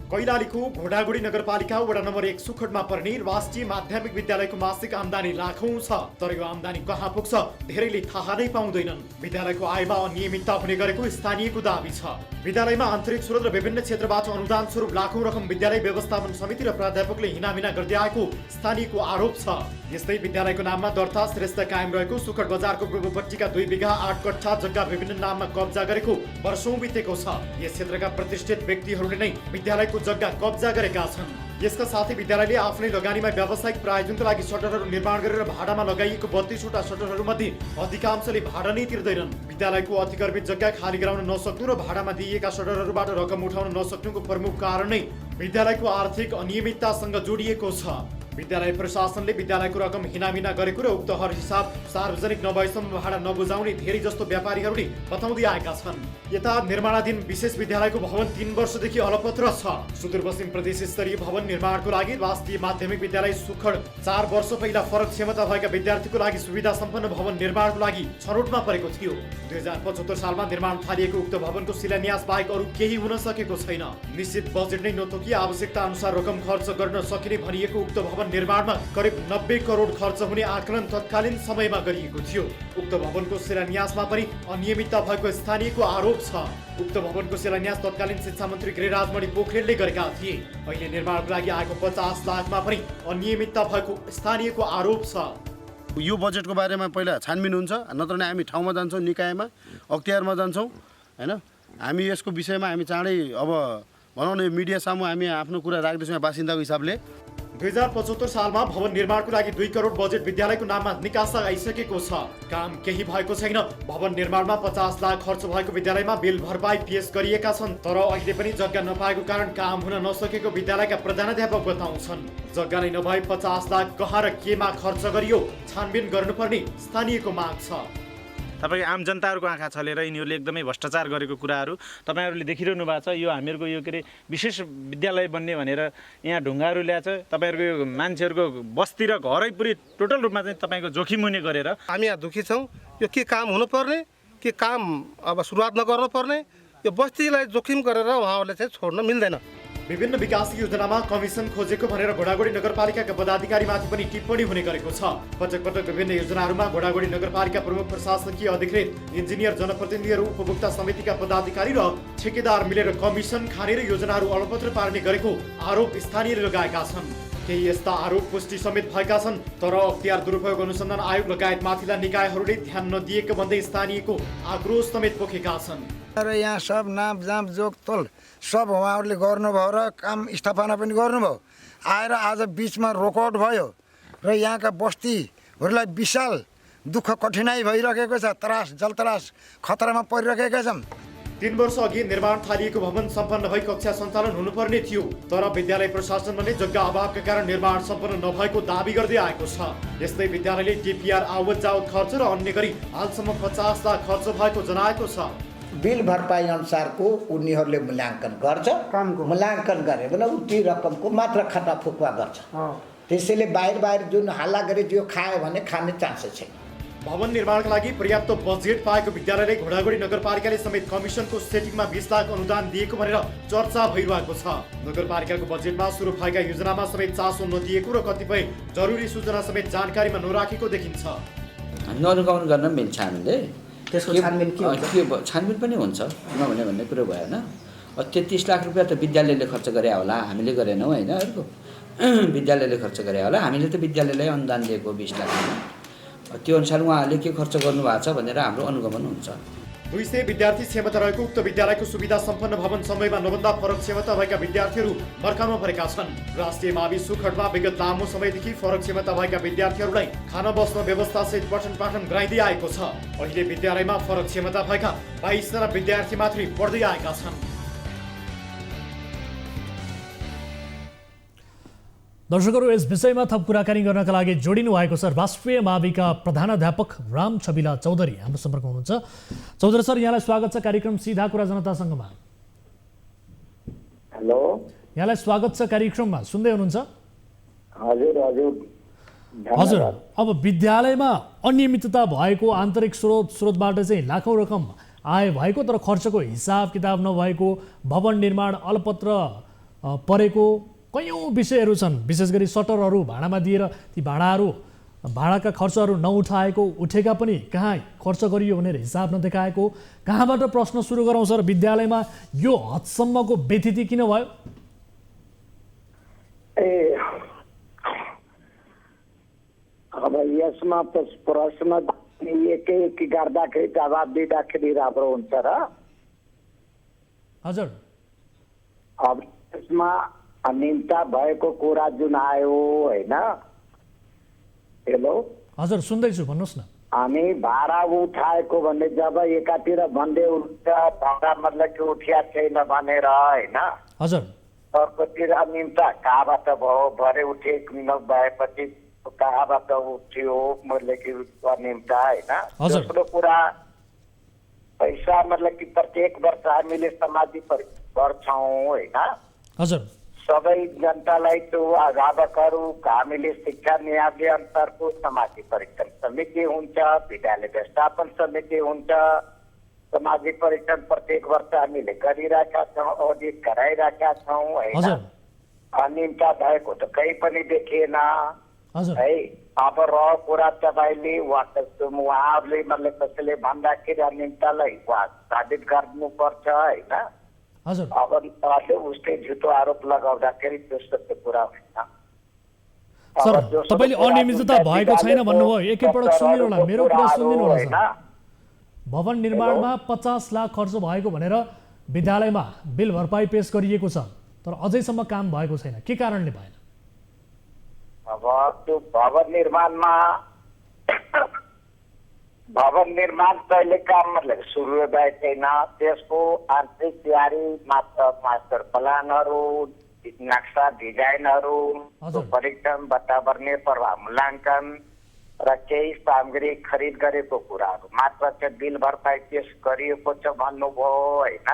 कैलालीको घोडागुडी नगरपालिका वडा नम्बर 1 सुखडमा पर्ने राष्ट्रिय माध्यमिक विद्यालयको मासिक आम्दानी लाखौं छ, तर यो आम्दानी कहाँ पुग्छ धेरैले थाहा नै पाउँदैनन्। विद्यालयको आयमा अनियमितता हुने गरेको स्थानीयको दाबी छ। विद्यालयमा आन्तरिक स्रोत र विभिन्न क्षेत्रबाट अनुदान स्वरूप लाखौं रकम विद्यालय व्यवस्थापन समिति र प्राध्यापकले हिनामिना गर्दै आएको स्थानीयको आरोप छ। यस्तै विद्यालयको नाममा दर्ता श्रेष्ठ कायम रहेको सुखड बजारको पूर्वपट्टिका 2 बिघा 8 कट्ठा जग्गा विभिन्न नाममा कब्जा गरेको वर्षौं बितेको छ। यस क्षेत्रका प्रतिष्ठित व्यक्तिहरूले नै विद्यालयको जग्गा कब्जा गरेका छन्। यसका साथै विद्यालयले आफ्नै लगानीमा व्यावसायिक प्रायोजनका लागि सटरहरू निर्माण गरेर भाडामा लगाइएको 32वटा सटरहरूमध्ये अधिकांशले भाडा नै तिर्दैनन्। विद्यालयको अतिक्रमित जग्गा खाली गराउन नसक्नु र भाडामा दिइएका सटरहरूबाट रकम उठाउन नसक्नुको प्रमुख कारण नै विद्यालयको आर्थिक अनियमिततासँग जोडिएको छ। विद्यालय प्रशासनले विद्यालयको रकम हिनामिना गरेको र उक्त हर हिसाब सार्वजनिक नभएसम्म भाडा नबुझाउने धेरै जस्तो व्यापारीहरूले बताउँदै आएका छन्। यता निर्माणाधीन विशेष विद्यालयको भवन 3 वर्षदेखि अलपत्र छ। सुदूरपश्चिम प्रदेश स्तरीय भवन निर्माणको लागि राष्ट्रिय माध्यमिक विद्यालय सुखड 4 वर्ष पहिला फरक क्षमता भएका विद्यार्थीको लागि सुविधा सम्पन्न भवन निर्माणको लागि छनौटमा परेको थियो। 2075 सालमा निर्माण थालिएको उक्त भवनको शिलान्यास बाहेक अरू केही हुन सकेको छैन। निश्चित बजेट नै नतोकी आवश्यकता अनुसार रकम खर्च गर्न सकिने भनिएको उक्त भवन निर्माणमा करिब 90 करोड खर्च हुने आकलन तत्कालीन समयमा गरिएको थियो। उक्त भवनको शिलान्यासमा पनि अनियमितता भएको स्थानीयको आरोप छ। उक्त भवनको शिलान्यास तत्कालीन शिक्षा मन्त्री गृहराजमणि पोखरेलले गरेका थिए। अहिले निर्माणको लागि आएको 50 लाखमा पनि अनियमितता भएको स्थानीयको आरोप छ। यो बजेटको बारेमा पहिला छानबिन हुन्छ, नत्र नै हामी ठाउँमा जान्छौँ, निकायमा अख्तियारमा जान्छौँ हैन। हामी यसको विषयमा हामी चाँडै अब भनौँ न मिडिया सामु हामी आफ्नो कुरा राख्दैछौँ बासिन्दाको हिसाबले। 2075 सालमा भवन निर्माणको लागि 2 करोड बजेट विद्यालयको नाममा निकासा आइसकेको छ। काम केही भएको छैन। भवन निर्माणमा 50 लाख खर्च भएको विद्यालयमा बिल भरपाई पेश गरिएका छन्, तर अहिले पनि जग्गा नपाएको कारण काम हुन नसकेको विद्यालयका प्रधानाध्यापक बताउँछन्। जग्गा नै नभए 50 लाख कहाँ र केमा खर्च गरियो छानबिन गर्नुपर्ने स्थानीयको माग छ। तपाईँ आम जनताहरूको आँखा छलेर यिनीहरूले एकदमै भ्रष्टाचार गरेको कुराहरू तपाईँहरूले देखिरहनु भएको छ। यो हामीहरूको यो के अरे विशेष विद्यालय बन्ने भनेर यहाँ ढुङ्गाहरू ल्याएको छ। तपाईँहरूको यो मान्छेहरूको बस्ती र घरै पुरै टोटल रूपमा चाहिँ तपाईँको जोखिम हुने गरेर हामी यहाँ दुःखी छौँ। यो के काम हुनुपर्ने, के काम अब सुरुवात नगर्नुपर्ने, यो बस्तीलाई जोखिम गरेर उहाँहरूले चाहिँ छोड्न मिल्दैन। विभिन्न विकास योजनामा कमिसन खोजेको भनेर घोडागुडी नगरपालिकाका पदाधिकारीमाथि पनि टिप्पणी हुने गरेको छ। पटक पटक विभिन्न योजनाहरूमा घोडागुडी नगरपालिका प्रमुख प्रशासकीय अधिकृत, इन्जिनियर, जनप्रतिनिधिहरू, उपभोक्ता समितिका पदाधिकारी र ठेकेदार मिलेर कमिसन खाने र योजनाहरू अलपत्र पार्ने गरेको आरोप स्थानीयले लगाएका छन्। केही यस्ता आरोप पुष्टि समेत भएका छन्, तर अख्तियार दुरुपयोग अनुसन्धान आयोग लगायत माथिल्ला निकायहरूले ध्यान नदिएको भन्दै स्थानीयको आक्रोश समेत पोखेका छन्। र यहाँ सब नापजाप जोगतोल सब उहाँहरूले गर्नुभयो र काम स्थापना पनि गर्नुभयो। आएर आज बिचमा रोकआउट भयो र यहाँका बस्तीहरूलाई विशाल दुःख कठिनाइ भइरहेको छ। त्रास जलतरास खतरामा परिरहेका छन्। 3 वर्ष अघि निर्माण थालिएको भवन सम्पन्न भई कक्षा सञ्चालन हुनुपर्ने थियो, तर विद्यालय प्रशासनले जग्गा अभावका कारण निर्माण सम्पन्न नभएको दाबी गर्दै आएको छ। यस्तै विद्यालयले डिपिआर आवत जावत खर्च र अन्य गरी हालसम्म 50 लाख खर्च भएको जनाएको छ। बिल भरपाई अनुसारको उनीहरूले मूल्याङ्कन गर्छ, मूल्याङ्कन गरे भने उति रकमको मात्र खाता फुक्वा गर्छ। त्यसैले बाहिर जुन हल्ला गरे जो खायो भने खाने चान्सेस छैन। भवन निर्माणका लागि पर्याप्त बजेट पाएको विद्यालयले घोडागोडी नगरपालिकाले समेत कमिसनको सेटिङमा 20 लाख अनुदान दिएको भनेर चर्चा भइरहेको छ। नगरपालिकाको बजेटमा सुरु भएका योजनामा समेत चासो नदिएको र कतिपय जरुरी सूचना समेत जानकारीमा नराखेको देखिन्छ। अनुगमन गर्न मिल्छ हामीले, त्यसको छानबिन छानबिन पनि हुन्छ, नहुने भन्ने कुरो भएन। 33 लाख रुपियाँ त विद्यालयले खर्च गरे होला, हामीले गरेनौँ होइन। अर्को विद्यालयले खर्च गरे होला, हामीले त विद्यालयलाई अनुदान दिएको 20 लाख। त्यो अनुसार उहाँहरूले के खर्च गर्नुभएको छ भनेर हाम्रो अनुगमन हुन्छ। 200 विद्यार्थी क्षमता रहेको उक्त विद्यालयको सुविधा सम्पन्न भवन समयमा नभन्दा फरक क्षमता भएका विद्यार्थीहरू मर्कामा परेका छन्। राष्ट्रिय मावि सुखडमा विगत लामो समयदेखि फरक क्षमता भएका विद्यार्थीहरूलाई खाना बस्न व्यवस्थासहित पठन पाठन गराइँदै आएको छ। अहिले विद्यालयमा फरक क्षमता भएका 22 जना विद्यार्थी मात्रै पढ्दै आएका छन्। दर्शकहरू, यस विषयमा थप कुराकानी गर्नका लागि जोडिनु भएको छ राष्ट्रिय माविका प्रधानाध्यापक राम छबिला चौधरी हाम्रो सम्पर्कमा हुनुहुन्छ। चौधरी सर, यहाँलाई स्वागत छ कार्यक्रम सीधा कुरा जनतासँगमा। हेलो, यहाँलाई स्वागत छ कार्यक्रममा, सुन्दै हुनुहुन्छ? हजुर हजुर हजुर, अब विद्यालयमा अनियमितता भएको, आन्तरिक स्रोतबाट चाहिँ लाखौँ रकम आय भएको तर खर्चको हिसाब किताब नभएको, भवन निर्माण अलपत्र परेको कयौँ विषयहरू छन्। विशेष गरी सटरहरू भाडामा दिएर ती भाडाका खर्चहरू नउठाएको, उठेका पनि कहाँ खर्च गरियो भनेर हिसाब नदेखाएको, कहाँबाट प्रश्न सुरु गरौँ सर? विद्यालयमा यो हदसम्मको व्यथिति किन भयो? अब यसमा प्रश्न एक गर्दाखेरि जवाब दिँदाखेरि राम्रो हुन्छ र। हजुर, अब यसमा अनियमितता भएको कुरा जुन आयो होइन। हेलो हजुर, सुन्दैछु, भन्नुहोस् न। हामी भाडा उठाएको भने जब एकातिर भन्दै हुन्छ भाडा मतलब कि उठिया छैन भनेर होइन। हजुर, अर्कोतिर अनियमितता कहाँबाट भयो, भरे उठेको नभएपछि कहाँबाट उठ्यो मतलब कि अनियमितता होइन। दोस्रो कुरा, पैसा मतलब कि प्रत्येक वर्ष हामीले सामाजिक गर्छौँ होइन। हजुर, सबै जनतालाई त्यो अभिभावकहरू हामीले शिक्षा न्याय अनुसारको सामाजिक परीक्षण समिति हुन्छ, विद्यालय व्यवस्थापन समिति हुन्छ। सामाजिक परीक्षण प्रत्येक वर्ष हामीले गरिरहेका छौँ, अडिट गराइरहेका छौँ होइन। अनियमितता भएको त कहीँ पनि देखिएन है। अब रह्यो कुरा तपाईँले उहाँहरूले मतलब कसैले भन्दाखेरि अनियमिततालाई साबित गर्नुपर्छ होइन। अब उसले झुटो आरोप लगाउँदाखेरि त्यो सत्य कुरा होइन। सर, तपाईँले अनियमितता भएको छैन भन्नुभयो, एकैपटक सुनिदिनु होला, मेरो कुरा सुनिदिनु होला सर। भवन निर्माणमा 50 लाख खर्च भएको भनेर विद्यालयमा बिल भरपाई पेश गरिएको छ, तर अझैसम्म काम भएको छैन, के कारणले भएन? अब त्यो भवन निर्माण कहिले काम मतलब सुरु भएको छैन। त्यसको आर्थिक तयारी मास्टर प्लानहरू, नक्सा डिजाइनहरू, परीक्षण, वातावरणीय प्रभाव मूल्याङ्कन र केही सामग्री खरिद गरेको कुराहरू मात्र चाहिँ बिल भरपाई पेश गरिएको छ भन्नुभयो होइन।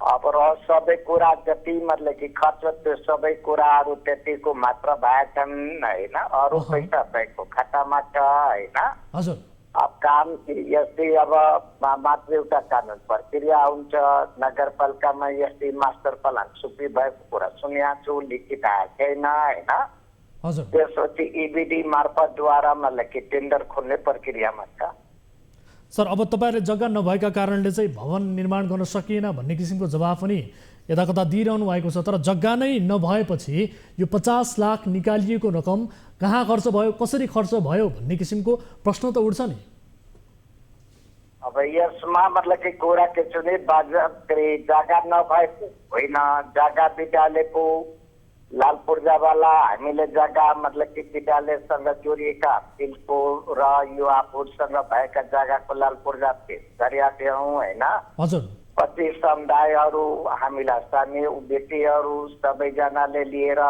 अब र सबै कुरा जति मतलब कि खर्च त्यो सबै कुराहरू त्यतिको मात्र भएछन् होइन। अरू पैसा ब्याङ्कको खातामा छ होइन। अब काम यस्तै अब मात्र एउटा कानुन प्रक्रिया हुन्छ। नगरपालिकामा यस्तै मास्टर प्लान सुपी भएको कुरा सुनेको छु, लिखित आएको छैन होइन। त्यसपछि इबिडी मार्फतद्वारा मतलब कि टेन्डर खोल्ने प्रक्रियामा छ। सर, अब तपाईँहरूले जग्गा नभएका कारणले चाहिँ भवन निर्माण गर्न सकिएन भन्ने किसिमको जवाफ पनि यता कता दिइरहनु भएको छ, तर जग्गा नै नभएपछि यो 50 लाख निकालिएको रकम कहाँ खर्च भयो, कसरी खर्च भयो भन्ने किसिमको प्रश्न त उठ्छ नि। अब यसमा मतलब कि कुरा के छ भने जग्गा नभएको होइन, जग्गा विद्यालयको लाल पूर्जावाला हामीले जग्गा मतलब कि विद्यालयसँग जोडिएका बिलको र युवा बोर्डसँग भएका जग्गाको लाल पूर्जा पेश गरेका थियौँ होइन। हजुर। कति समुदायहरू हामीलाई स्थानीय व्यक्तिहरू सबैजनाले लिएर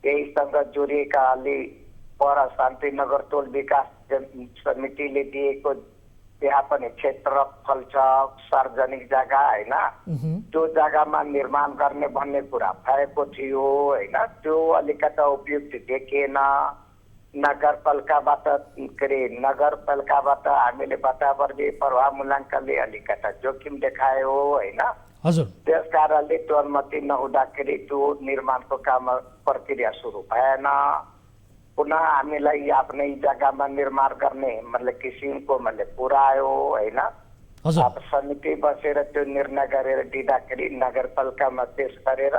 यहीसँग जोडिएका अलि पर शान्तिनगर टोल विकास समितिले दिएको त्यहाँ पनि क्षेत्रफल छ सार्वजनिक जग्गा होइन। त्यो जग्गामा निर्माण गर्ने भन्ने कुरा भएको थियो होइन। त्यो अलिकता उपयुक्त देखिएन। नगरपालिकाबाट के अरे नगरपालिकाबाट हामीले वातावरणीय प्रभाव मूल्याङ्कनले अलिकता जोखिम देखायो होइन। हजुर। त्यस कारणले त्यो अनुमति नहुँदाखेरि त्यो निर्माणको काम प्रक्रिया सुरु भएन। पुनः हामीलाई आफ्नै जग्गामा निर्माण गर्ने मतलब किसिमको मतलब पुऱ्यायो होइन। अब समिति बसेर त्यो निर्णय गरेर दिँदाखेरि नगरपालिकामा पेश गरेर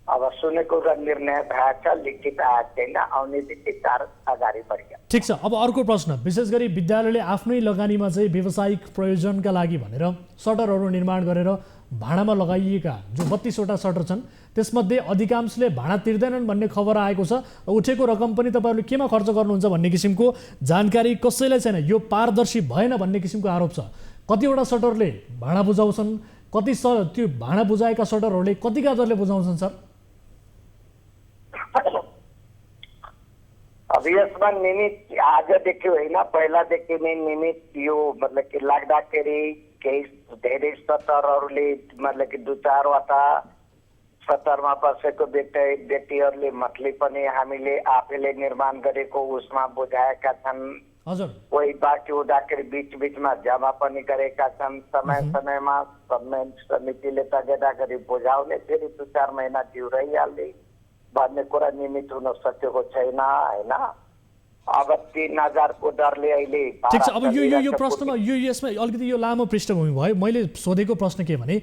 अब सुनेको र निर्णय भएको छ, लिखित आएको छैन, आउने बित्तिकै अगाडि बढ्यो। ठिक छ। अब अर्को प्रश्न, विशेष गरी विद्यालयले आफ्नै लगानीमा चाहिँ व्यावसायिक प्रयोजनका लागि भनेर सटरहरू निर्माण गरेर भाडामा लगाइएका जो 32वटा सटर छन् त्यसमध्ये अधिकांशले भाडा तिर्दैनन् भन्ने खबर आएको छ। उठेको रकम पनि तपाईँहरूले केमा खर्च गर्नुहुन्छ भन्ने किसिमको जानकारी कसैलाई छैन। यो पारदर्शी भएन भन्ने किसिमको आरोप छ। कतिवटा सटरले भाडा बुझाउँछन्, कति त्यो भाडा बुझाएका सटरहरूले कतिका दरले बुझाउँछन् सर? अब यसमा निमित आजदेखि होइन पहिलादेखि नै निमित यो मतलब कि लाग्दाखेरि केही धेरै सटरहरूले मतलब कि 2-4वटा सटरमा बसेको व्यक्तिहरूले मतले पनि हामीले आफैले निर्माण गरेको उसमा बुझाएका छन्। हजुर। कोही बाँकी हुँदाखेरि बिचमा जम्मा पनि गरेका छन्। समय समयमा समितिले तगेदा गरी बुझाउने, फेरि 2-4 महिना जिउ रहिहाल्ने भन्ने कुरा निमित हुन सकेको छैन होइन। अब 3000 को दरले अहिले ठिक छ। अब यो प्रश्नमा यसमा अलिकति यो लामो पृष्ठभूमि भयो। मैले सोधेको प्रश्न के भने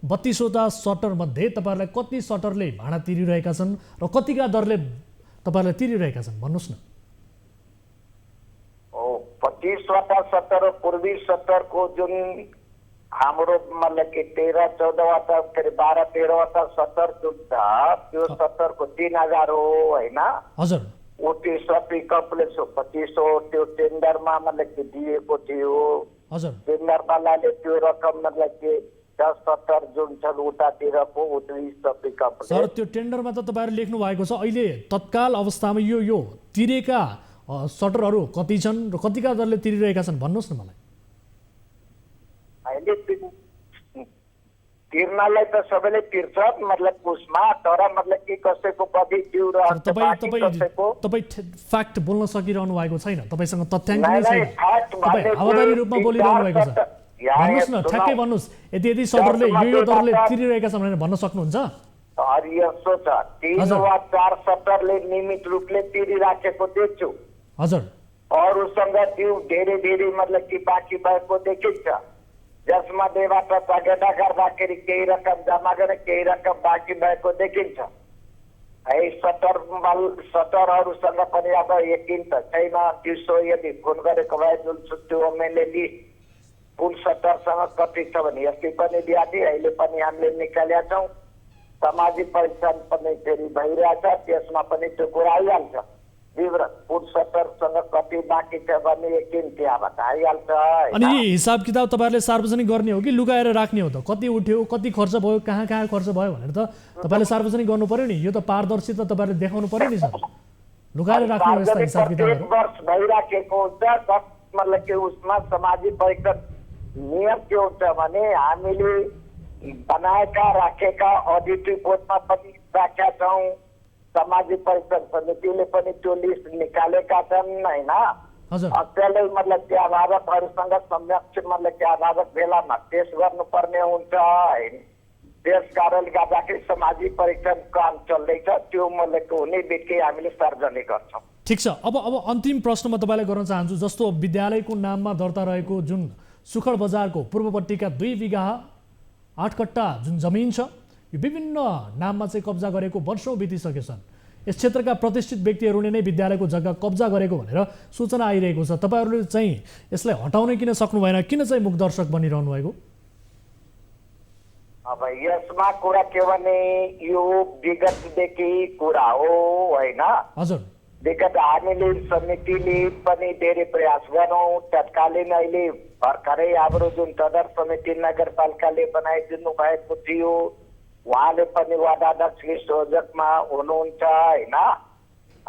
32वटा सटर मध्ये तपाईँहरूलाई कति सटरले भाडा तिरिरहेका छन् र कतिका दरले तपाईँहरूलाई तिरिरहेका छन् भन्नुहोस् न। 25वटा सटर पूर्वी सटरको जुन हाम्रो मतलब कि 13-14वटा के अरे 12-13वटा सटर जुन छ त्यो सटरको 3000 हो होइन। हजुर। कम्प्लेक्स हो 2500 त्यो टेन्डरमा मतलब कि दिएको थियो। हजुर। टेन्डरवालाले त्यो रकम मतलब कि 10 सटर जुन छ उतातिरको कम्प्लेक्स सर त्यो टेन्डरमा त तपाईँहरूले लेख्नु भएको छ। अहिले तत्काल अवस्थामा यो तिरेका सटरहरू कति छन् र कतिका दरले तिरिरहेका छन् भन्नुहोस् न मलाई। अहिले तिर्नलाई त सबैले तिर्छ मतलब उसमा, तर मतलब कि कसैको बढी जिउ र तपाईँ फ्याक्ट बोल्न सकिरहनु भएको छैन, तपाईँसँग तथ्याङ्क नै छैन, तपाईँ हावादारी रूपमा बोलिरहनु भएको छ। भन्नुहोस् न, ठ्याक्कै भन्नुहोस्, यदि सटरले यो दरले तिरिरहेका छन् भनेर भन्न सक्नुहुन्छ? यस्तो छ 3 वा 4 सटरले नियमित रूपले तिरिराखेको देख्छु। हजुर। अरूसँग जिउ धेरै मतलब कि बाँकी भएको देखिन्छ, जसमा देबाट तगेदा गर्दाखेरि केही रकम जम्मा गरे केही रकम बाँकी भएको देखिन्छ। है सटरहरूसँग पनि अब यकिन त छैन। दिउँसो यदि फोन गरेको भए जुन त्यो मैले लिस्ट कुन सटरसँग कति छ भने यस्तै पनि दिएको थिएँ, अहिले पनि हामीले निकालेका छौँ। सामाजिक परीक्षण पनि फेरि भइरहेछ, त्यसमा पनि त्यो कुरा आइहाल्छ विवरण कुन सटरसँग कति बाँकी छ भन्ने यकिन त्यहाँबाट आइहाल्छ। अनि यी हिसाब किताब तपाईँहरूले सार्वजनिक गर्ने हो कि लुकाएर राख्ने हो त? कति उठ्यो, कति खर्च भयो, कहाँ खर्च भयो भनेर त तपाईँले सार्वजनिक गर्नु पर्यो नि। यो त पारदर्शिता तपाईँहरूले देखाउनु पर्यो नि सर। लुकाएर राख्ने हो यस्ता हिसाब किताबहरू? वर्ष भइराखेको हुन्छ मतलब कि उसमा सामाजिक परीक्षण नियम के हुन्छ भने हामीले बनाएका राखेका अडिट रिपोर्टमा पनि राखेका छौँ। सामाजिक परीक्षण समितिले पनि त्यो लिस्ट निकालेका छन् होइन। त्यसलाई मतलब कि अभिभावकहरूसँग समक्ष मतलब कि अभिभावक बेलामा पेश गर्नुपर्ने हुन्छ होइन। त्यस कारणले गर्दाखेरि सामाजिक परीक्षण काम चल्दैछ, त्यो मतलब कि हुने बित्तिकै हामीले सार्वजनिक गर्छौँ। ठिक छ। अब अन्तिम प्रश्न म तपाईँलाई गर्न चाहन्छु। जस्तो विद्यालयको नाममा दर्ता रहेको जुन सुखड बजारको पूर्वपट्टिका 2 बिघा 8 कट्टा जुन जमिन छ, यो विभिन्न नाममा चाहिँ कब्जा गरेको वर्षौँ बितिसकेका छन्। यस क्षेत्रका प्रतिष्ठित व्यक्तिहरूले नै विद्यालयको जग्गा कब्जा गरेको भनेर सूचना आइरहेको छ। तपाईँहरूले चाहिँ यसलाई हटाउन किन सक्नु भएन? किन चाहिँ मुखदर्शक बनिरहनु भएको? अब यसमा कुरा के भने यो विगतदेखि कुरा हो होइन। हजुर, विगत हामीले समितिले पनि धेरै प्रयास गरौँ। तत्कालीन अहिले भर्खरै हाम्रो जुन तदर समिति नगरपालिकाले बनाइदिनु भएको थियो, उहाँले पनि वार्डाध्यक्षले संयोजकमा हुनुहुन्छ होइन।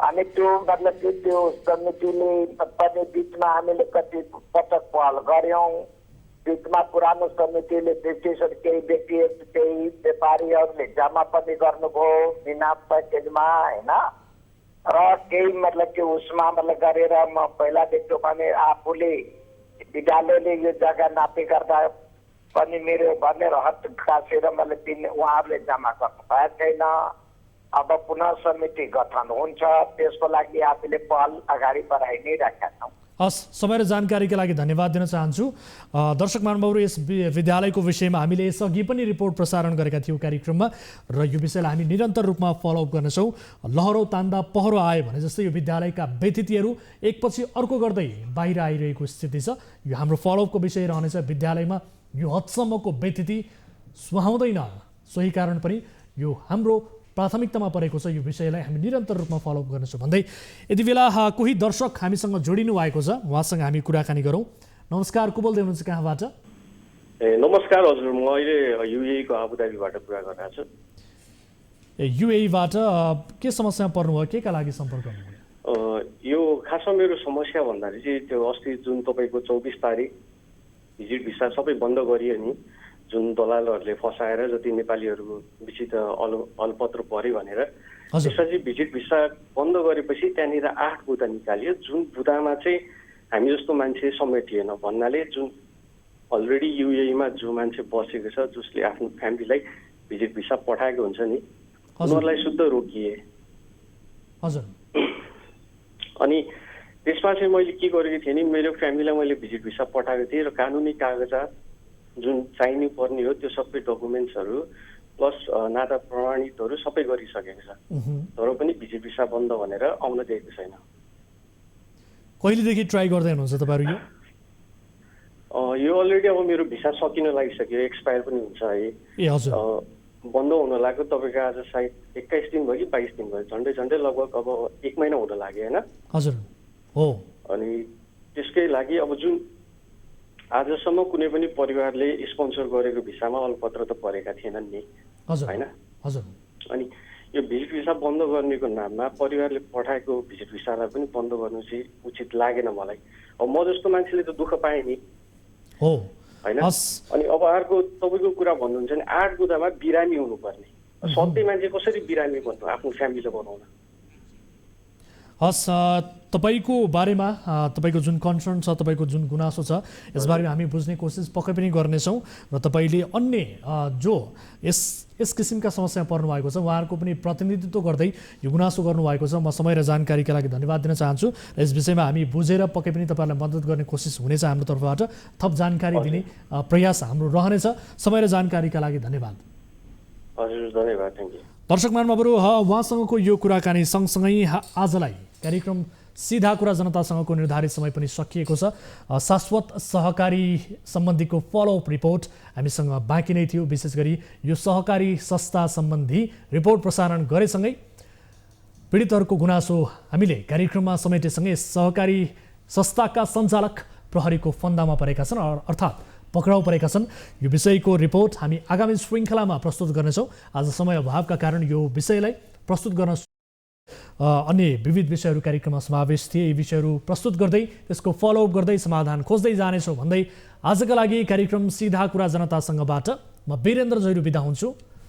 अनि त्यो मतलब कि त्यो समितिले पनि बिचमा हामीले कति पटक पहल गऱ्यौँ। बिचमा पुरानो समितिले डिस्ट्रिब्युसन केही व्यक्ति केही व्यापारीहरूले जम्मा पनि गर्नुभयो बिना प्याकेजमा होइन। र केही मतलब कि उसमा मतलब गरेर म पहिलादेखि भने आफूले विद्यालयले यो जग्गा नापी गर्दा पनि मेरो भनेर हत खासेर मतलब दिन उहाँहरूले जम्मा गर्नु भएको छैन। अब पुनः समिति गठन हुन्छ, त्यसको लागि आफूले पहल अगाडि बढाइ नै राखेका छौँ। हस्, समय र जानकारीका लागि धन्यवाद दिन चाहन्छु। दर्शक महानुभावहरू, यस विद्यालयको विषयमा हामीले यसअघि पनि रिपोर्ट प्रसारण गरेका थियौँ कार्यक्रममा र यो विषयलाई हामी निरन्तर रूपमा फलोअप गर्नेछौँ। लहरो तान्दा पहरो आयो भने जस्तै यो विद्यालयका व्यतिथिहरू एकपछि अर्को गर्दै बाहिर आइरहेको स्थिति छ। यो हाम्रो फलोअपको विषय रहनेछ। विद्यालयमा यो हदसम्मको व्यतिथि सुहाउँदैन, सोही कारण पनि यो हाम्रो प्राथमिकतामा परेको छ। यो विषयलाई हामी निरन्तर रूपमा फलोअप गर्नेछौँ भन्दै यति बेला कोही दर्शक हामीसँग जोडिनु भएको छ, उहाँसँग हामी कुराकानी गरौँ। नमस्कार, को बोल्दै हुनुहुन्छ, कहाँबाट? नमस्कार हजुर, म अहिले युएईको आबुधाबीबाट कुरा गरिरहेको छु। युएईबाट के समस्यामा पर्नुभयो, के का लागि सम्पर्क गर्नुभयो? यो खासमा मेरो समस्या भन्दाखेरि चाहिँ त्यो अस्ति जुन तपाईँको 24 तारिक भिजिट भिसा सबै बन्द गरियो नि, जुन दलालहरूले फसाएर जति नेपालीहरूको विचित अलपत्र पर्यो भनेर, त्यसमा चाहिँ भिजिट भिसा बन्द गरेपछि त्यहाँनिर 8 बुदा निकालियो। जुन बुदामा चाहिँ हामी जस्तो मान्छे समेटिएन भन्नाले जुन अलरेडी युएईमा जो मान्छे बसेको छ, जसले आफ्नो फ्यामिलीलाई भिजिट भिसा पठाएको हुन्छ नि, उनीहरूलाई शुद्ध रोकिए। हजुर। अनि त्यसमा चाहिँ मैले के गरेको थिएँ नि, मेरो फ्यामिलीलाई मैले भिजिट भिसा पठाएको थिएँ र कानुनी कागजात जुन चाहिनु पर्ने हो त्यो सबै डकुमेन्ट्सहरू प्लस नाता प्रमाणितहरू सबै गरिसकेको छ, तर पनि भिजिट भिसा बन्द भनेर आउन दिएको छैन। कहिलेदेखि ट्राई गर्दै हुनुहुन्छ तपाईँहरू? यो अलरेडी अब मेरो भिसा सकिन लागिसक्यो, एक्सपायर पनि हुन्छ है। ए हजुर। बन्द हुन लाग्यो तपाईँको आज सायद 21 दिन भयो कि 22 दिन भयो, झन्डै लगभग अब 1 महिना हुन लाग्यो होइन। हजुर हो। अनि त्यसकै लागि अब जुन आजसम्म कुनै पनि परिवारले स्पोन्सर गरेको भिसामा अलपत्र त परेका थिएनन् नि होइन। अनि यो भिजिट भिसा बन्द गर्नेको नाममा परिवारले पठाएको भिजिट भिसालाई पनि बन्द गर्नु चाहिँ उचित लागेन मलाई। अब म जस्तो मान्छेले त दुःख पाएँ नि होइन। अनि अब अर्को तपाईँको कुरा भन्नुहुन्छ नि 8 बुदामा बिरामी हुनुपर्ने, सधैँ मान्छे कसरी बिरामी भन्नु आफ्नो फ्यामिलीले बनाउन। हस्, तपाईँको बारेमा तपाईँको जुन कन्सर्न छ, तपाईँको जुन गुनासो छ, यसबारेमा हामी बुझ्ने कोसिस पक्कै पनि गर्नेछौँ र तपाईँले अन्य जो यस किसिमका समस्यामा पर्नुभएको छ उहाँहरूको पनि प्रतिनिधित्व गर्दै यो गुनासो गर्नुभएको छ। म समय र जानकारीका लागि धन्यवाद दिन चाहन्छु र यस विषयमा हामी बुझेर पक्कै पनि तपाईँलाई मद्दत गर्ने कोसिस हुनेछ हाम्रो तर्फबाट। थप जानकारी दिने प्रयास हाम्रो रहनेछ। समय र जानकारीका लागि धन्यवाद। हजुर धन्यवाद, थ्याङ्क यू। दर्शक महानुभावहरू, उहाँसँगको यो कुराकानी सँगसँगै आजलाई कार्यक्रम सीधा कुरा जनतासँगको निर्धारित समय पनि सकिएको छ। शाश्वत सहकारी सम्बन्धीको फलोअप रिपोर्ट हामीसँग बाँकी नै थियो। विशेष गरी यो सहकारी संस्था सम्बन्धी रिपोर्ट प्रसारण गरेसँगै पीडितहरूको गुनासो हामीले कार्यक्रममा समेटेसँगै सहकारी संस्थाका सञ्चालक प्रहरीको फन्दामा परेका छन्, अर्थात् पक्राउ परेका छन्। यो विषयको रिपोर्ट हामी आगामी श्रृङ्खलामा प्रस्तुत गर्नेछौँ। आज समय अभावका कारण यो विषयलाई प्रस्तुत गर्न अन्य विविध विषयहरू कार्यक्रममा समावेश थिए। यी विषयहरू प्रस्तुत गर्दै त्यसको फलोअप गर्दै समाधान खोज्दै जानेछौँ भन्दै आजका लागि कार्यक्रम सीधा कुरा जनतासँगबाट म वीरेन्द्र जैरू बिदा हुन्छु।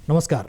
नमस्कार।